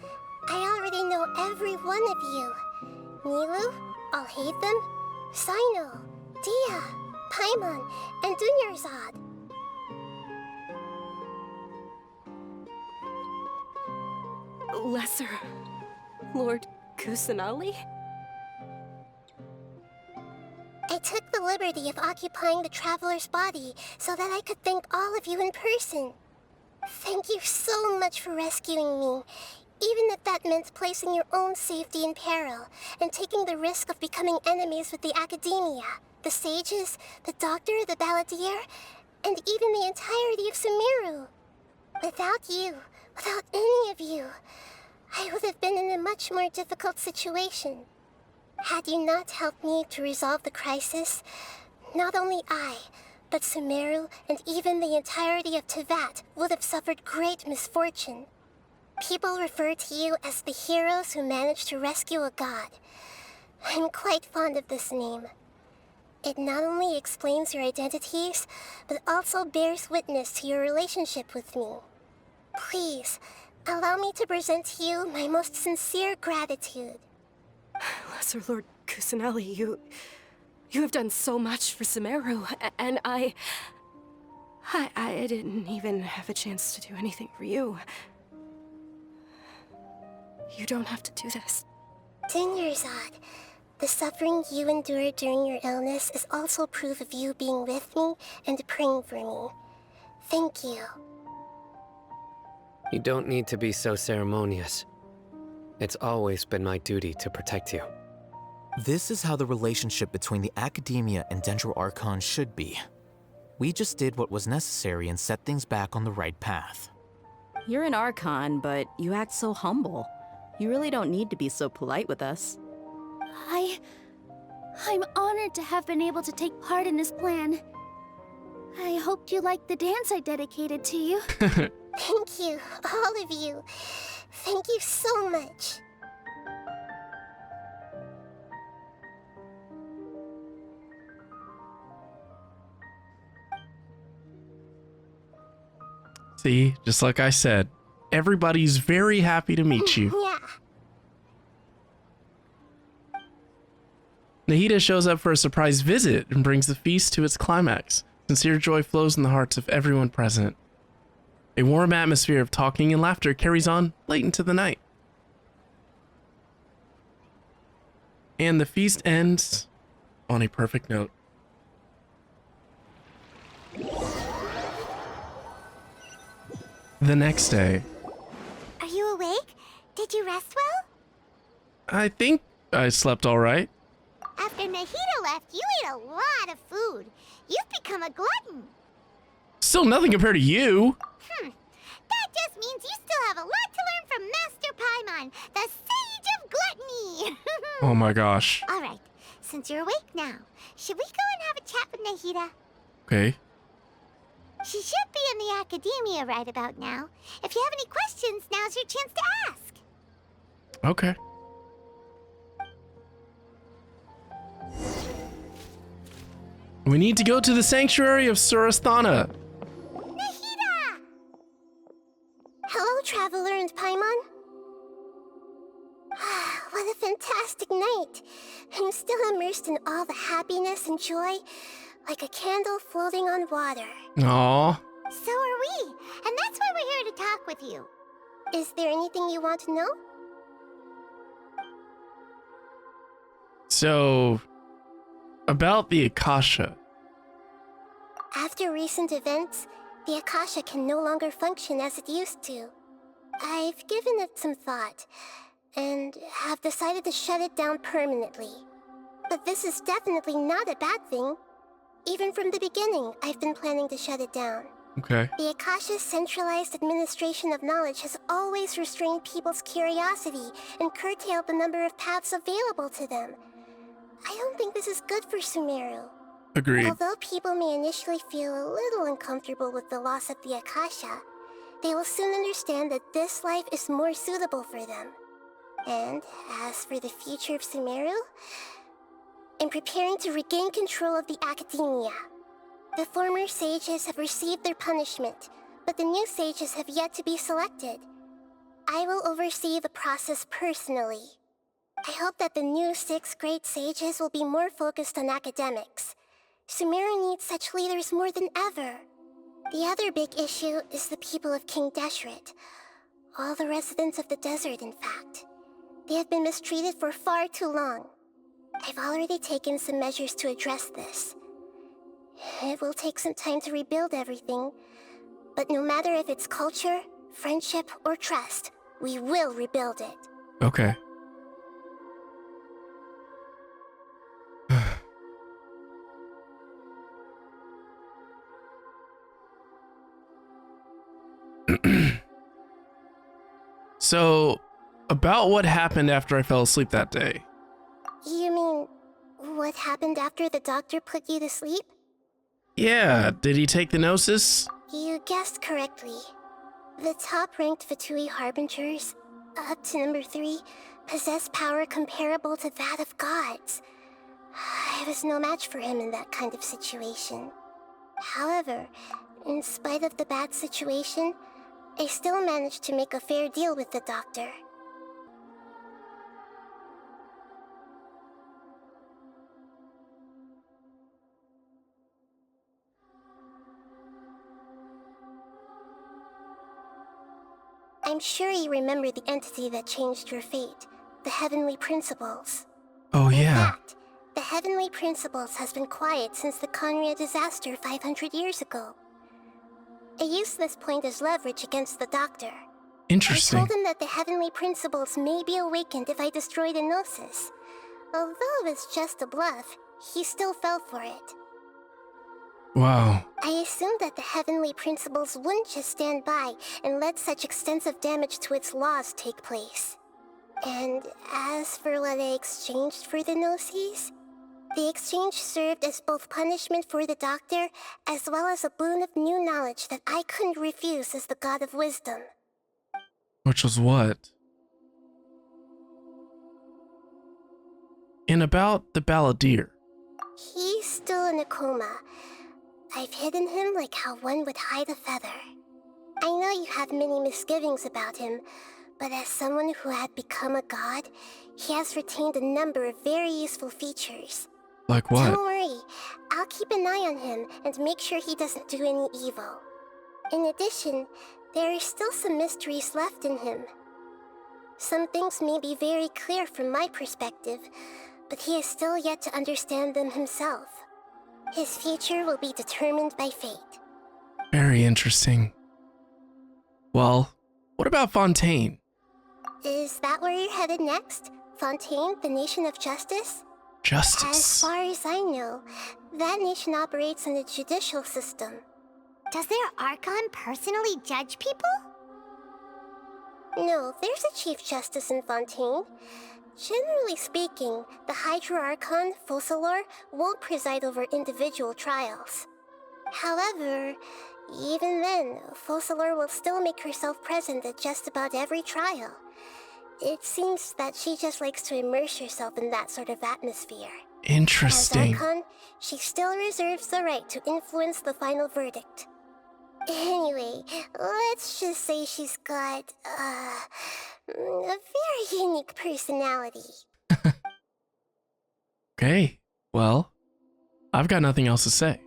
C: I already know every one of you. Nilou, Alhaitham, Cyno, Dehya, Paimon, and Dunyarzad.
K: Lesser Lord Kusanali?
C: I took the liberty of occupying the traveler's body so that I could thank all of you in person. Thank you so much for rescuing me, even if that meant placing your own safety in peril and taking the risk of becoming enemies with the Academia, the sages, the doctor, the balladeer, and even the entirety of Sumeru. Without you, without any of you, I would have been in a much more difficult situation. Had you not helped me to resolve the crisis, not only I, but Sumeru and even the entirety of Teyvat would have suffered great misfortune. People refer to you as the heroes who managed to rescue a god. I'm quite fond of this name. It not only explains your identities, but also bears witness to your relationship with me. Please, allow me to present to you my most sincere gratitude.
K: Lesser Lord Kusanali, you have done so much for Sumeru, and I didn't even have a chance to do anything for you. You don't have to do this.
C: Dunyarzad, the suffering you endured during your illness is also proof of you being with me and praying for me. Thank you.
M: You don't need to be so ceremonious. It's always been my duty to protect you.
J: This is how the relationship between the Academia and Dendro Archon should be. We just did what was necessary and set things back on the right path.
L: You're an Archon, but you act so humble. You really don't need to be so polite with us.
F: I'm honored to have been able to take part in this plan. I hoped you liked the dance I dedicated to you.
C: Thank you, all of you. Thank you so much.
A: See, just like I said, everybody's very happy to meet you.
C: Yeah.
A: Nahida shows up for a surprise visit and brings the feast to its climax. Sincere joy flows in the hearts of everyone present. A warm atmosphere of talking and laughter carries on late into the night. And the feast ends on a perfect note. The next day.
C: Are you awake? Did you rest well?
A: I think I slept all right.
C: After Nahida left, you ate a lot of food. You've become a glutton.
A: Still nothing compared to you.
C: That just means you still have a lot to learn from Master Paimon, the Sage of Gluttony.
A: Oh my gosh.
C: All right, since you're awake now, should we go and have a chat with Nahida?
A: Okay.
C: She should be in the Academia right about now. If you have any questions, now's your chance to ask.
A: Okay. We need to go to the sanctuary of Surasthana.
C: Nahida! Hello, Traveler and Paimon. What a fantastic night. I'm still immersed in all the happiness and joy, like a candle floating on water.
A: Aww.
C: So are we, and that's why we're here to talk with you. Is there anything you want to know?
A: So, about the Akasha.
C: After recent events, the Akasha can no longer function as it used to. I've given it some thought, and have decided to shut it down permanently. But this is definitely not a bad thing. Even from the beginning, I've been planning to shut it down.
A: Okay.
C: The Akasha's centralized administration of knowledge has always restrained people's curiosity and curtailed the number of paths available to them. I don't think this is good for Sumeru.
A: Agreed.
C: Although people may initially feel a little uncomfortable with the loss of the Akasha, they will soon understand that this life is more suitable for them. And as for the future of Sumeru, I'm preparing to regain control of the Academia. The former sages have received their punishment, but the new sages have yet to be selected. I will oversee the process personally. I hope that the new 6th grade sages will be more focused on academics. Sumeru needs such leaders more than ever. The other big issue is the people of King Deshret. All the residents of the desert, in fact. They have been mistreated for far too long. I've already taken some measures to address this. It will take some time to rebuild everything, but no matter if it's culture, friendship, or trust, we will rebuild it.
A: Okay. So, about what happened after I fell asleep that day.
C: You mean, what happened after the doctor put you to sleep?
A: Yeah, did he take the Gnosis?
C: You guessed correctly. The top-ranked Fatui Harbingers, up to number 3, possess power comparable to that of gods. I was no match for him in that kind of situation. However, in spite of the bad situation, I still managed to make a fair deal with the doctor. I'm sure you remember the entity that changed your fate, the Heavenly Principles.
A: Oh, yeah.
C: In fact, the Heavenly Principles has been quiet since the Conria disaster 500 years ago. I used this point as leverage against the doctor.
A: Interesting.
C: I told him that the Heavenly Principles may be awakened if I destroy the Gnosis. Although it's just a bluff, he still fell for it.
A: Wow.
C: I assumed that the Heavenly Principles wouldn't just stand by and let such extensive damage to its laws take place. And as for what I exchanged for the Gnosis, the exchange served as both punishment for the doctor, as well as a boon of new knowledge that I couldn't refuse as the god of wisdom.
A: Which was what? And about the Balladeer.
C: He's still in a coma. I've hidden him like how one would hide a feather. I know you have many misgivings about him, but as someone who had become a god, he has retained a number of very useful features.
A: Like what?
C: Don't worry, I'll keep an eye on him and make sure he doesn't do any evil. In addition, there are still some mysteries left in him. Some things may be very clear from my perspective, but he is still yet to understand them himself. His future will be determined by fate.
A: Very interesting. Well, what about Fontaine?
C: Is that where you're headed next? Fontaine, the nation of justice?
A: Justice.
C: As far as I know, that nation operates on a judicial system.
B: Does their Archon personally judge people?
C: No, there's a Chief Justice in Fontaine. Generally speaking, the Hydra Archon, Focalor, won't preside over individual trials. However, even then, Focalor will still make herself present at just about every trial. It seems that she just likes to immerse herself in that sort of atmosphere.
A: Interesting.
C: As Archon, she still reserves the right to influence the final verdict. Anyway, let's just say she's got, a very unique personality.
A: Okay, well, I've got nothing else to say.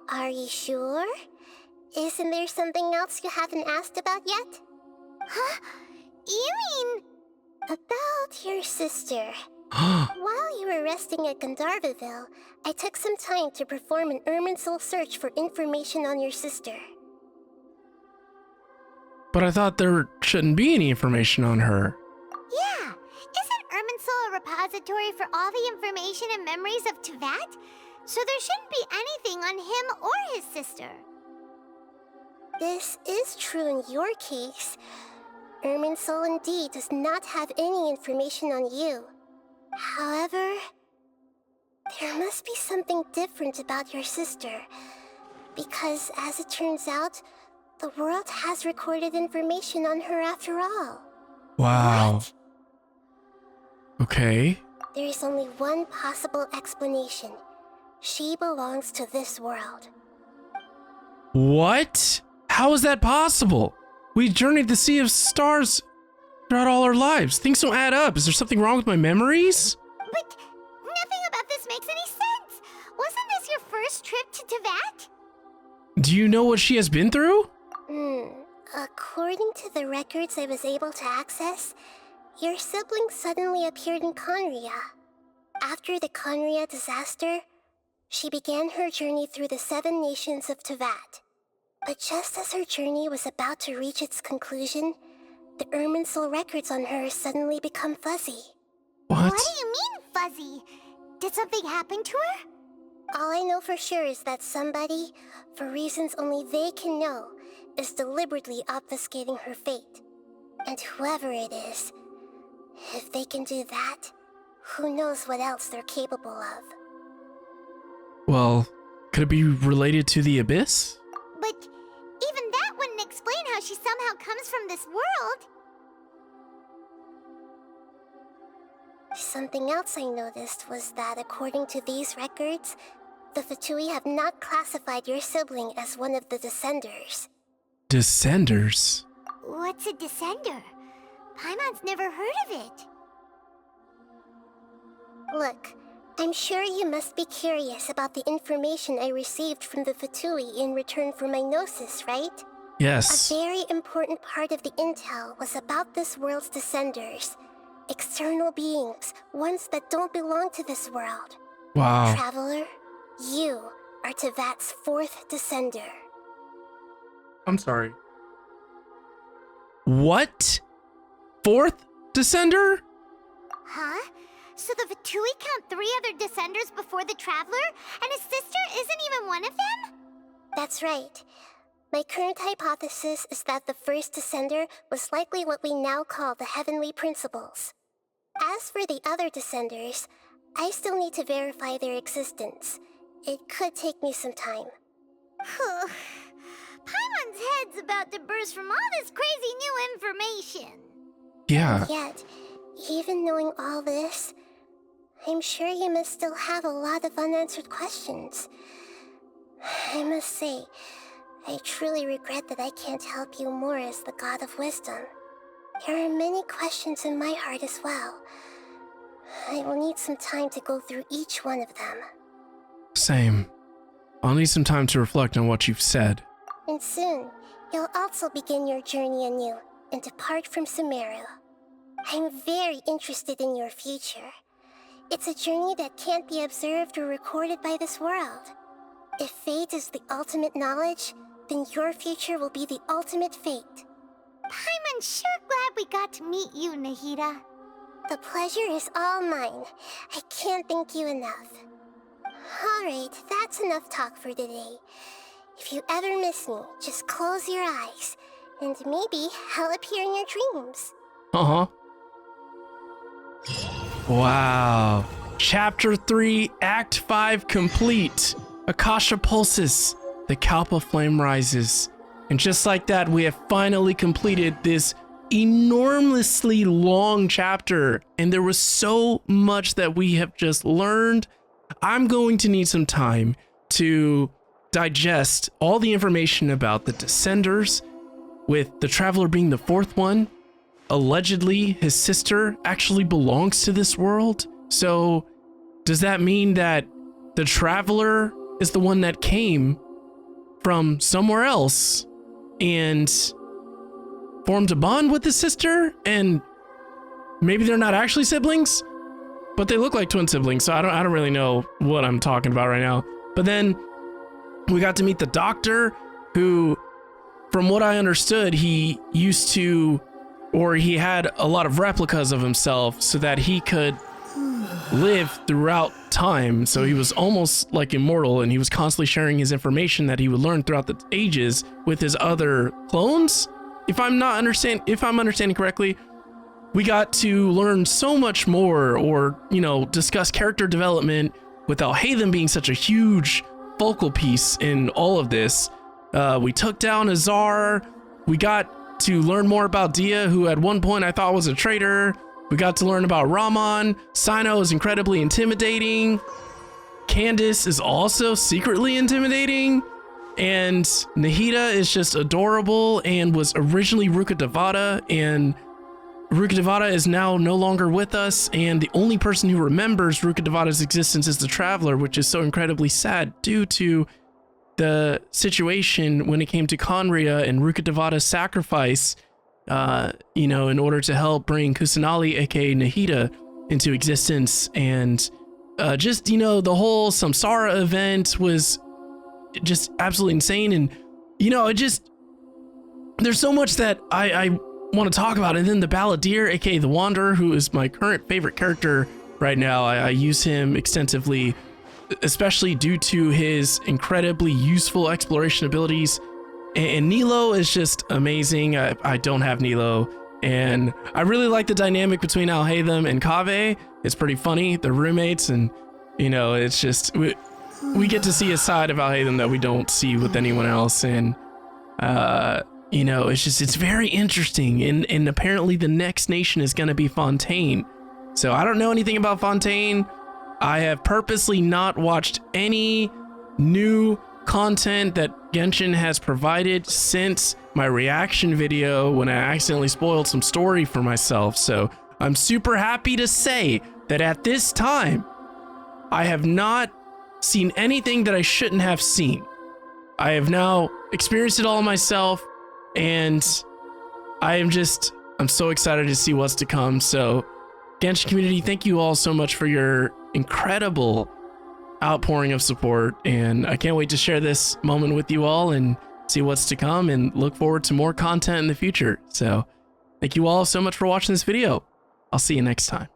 C: Are you sure? Isn't there something else you haven't asked about yet?
B: Huh? You mean...
C: About your sister. While you were resting at Gandharva Ville, I took some time to perform an Irminsul search for information on your sister.
A: But I thought there shouldn't be any information on her.
B: Yeah! Isn't Irminsul a repository for all the information and memories of Teyvat? So there shouldn't be anything on him or his sister.
C: This is true in your case. Irminsul indeed does not have any information on you. However, There must be something different about your sister. Because, as it turns out, the world has recorded information on her after all.
A: Wow.
C: What?
A: Okay.
C: There is only one possible explanation. She belongs to this world.
A: What? How is that possible? We journeyed the Sea of Stars throughout all our lives. Things don't add up. Is there something wrong with my memories?
B: But nothing about this makes any sense. Wasn't this your first trip to Teyvat?
A: Do you know what she has been through?
C: According to the records I was able to access, your sibling suddenly appeared in Khaenri'ah. After the Khaenri'ah disaster, she began her journey through the 7 nations of Teyvat. But just as her journey was about to reach its conclusion, the Irminsul records on her suddenly become fuzzy.
A: What?
B: What do you mean, fuzzy? Did something happen to her?
C: All I know for sure is that somebody, for reasons only they can know, is deliberately obfuscating her fate. And whoever it is, if they can do that, who knows what else they're capable of.
A: Well, could it be related to the Abyss?
B: But even that wouldn't explain how she somehow comes from this world.
C: Something else I noticed was that according to these records, the Fatui have not classified your sibling as one of the Descenders.
A: Descenders?
B: What's a Descender? Paimon's never heard of it.
C: Look, I'm sure you must be curious about the information I received from the Fatui in return for my gnosis, right?
A: Yes.
C: A very important part of the intel was about this world's Descenders. External beings, ones that don't belong to this world.
A: Wow.
C: Traveler, you are Teyvat's 4th Descender.
A: I'm sorry. What? 4th Descender?
B: Huh? So the Fatui count 3 other Descenders before the Traveler, and his sister isn't even one of them?
C: That's right. My current hypothesis is that the first Descender was likely what we now call the Heavenly Principles. As for the other Descenders, I still need to verify their existence. It could take me some time.
B: Paimon's head's about to burst from all this crazy new information.
A: Yeah.
C: Yet, even knowing all this, I'm sure you must still have a lot of unanswered questions. I must say, I truly regret that I can't help you more as the God of Wisdom. There are many questions in my heart as well. I will need some time to go through each one of them.
A: Same. I'll need some time to reflect on what you've said.
C: And soon, you'll also begin your journey anew and depart from Sumeru. I'm very interested in your future. It's a journey that can't be observed or recorded by this world. If fate is the ultimate knowledge, then your future will be the ultimate fate.
B: Paimon's sure glad we got to meet you, Nahida.
C: The pleasure is all mine. I can't thank you enough. Alright, that's enough talk for today. If you ever miss me, just close your eyes, and maybe I'll appear in your dreams.
A: Uh-huh. Wow. Chapter 3, Act 5 complete. Akasha Pulses. The Kalpa Flame Rises. And just like that, we have finally completed this enormously long chapter. And there was so much that we have just learned. I'm going to need some time to digest all the information about the Descenders, with the Traveler being the 4th one. Allegedly, his sister actually belongs to this world. So, does that mean that the Traveler is the one that came from somewhere else and formed a bond with his sister? And maybe they're not actually siblings, but they look like twin siblings. So I don't really know what I'm talking about right now. But then we got to meet the doctor, who, from what I understood, he used to, or he had a lot of replicas of himself so that he could live throughout time. So he was almost like immortal, and he was constantly sharing his information that he would learn throughout the ages with his other clones. If I'm understanding correctly, we got to learn so much more, or, you know, discuss character development with Alhaitham being such a huge focal piece in all of this, we took down Azar. We got to learn more about Dehya, who at one point I thought was a traitor. We got to learn about Ramon. Cyno is incredibly intimidating. Candace is also secretly intimidating. And Nahida is just adorable and was originally Ruka Devata, and Ruka Devata is now no longer with us, and the only person who remembers Ruka Devata's existence is the Traveler, which is so incredibly sad due to the situation when it came to Conria and Ruka Devata's sacrifice, you know, in order to help bring Kusanali, aka Nahida, into existence. And just, you know, the whole Samsara event was just absolutely insane. And, you know, there's so much that I want to talk about. And then the Balladeer, aka the Wanderer, who is my current favorite character right now. I use him extensively, especially due to his incredibly useful exploration abilities. And Nilou is just amazing. I don't have Nilou, and I really like the dynamic between Alhaitham and Kaveh. It's pretty funny. They're roommates, and, you know, it's just we get to see a side of Alhaitham that we don't see with anyone else. And you know, it's very interesting. And apparently the next nation is going to be Fontaine. So I don't know anything about Fontaine. I have purposely not watched any new content that Genshin has provided since my reaction video when I accidentally spoiled some story for myself. So I'm super happy to say that at this time, I have not seen anything that I shouldn't have seen. I have now experienced it all myself, and I'm so excited to see what's to come. So Genshin community, thank you all so much for your incredible outpouring of support, and I can't wait to share this moment with you all and see what's to come, and look forward to more content in the future. So thank you all so much for watching this video. I'll see you next time.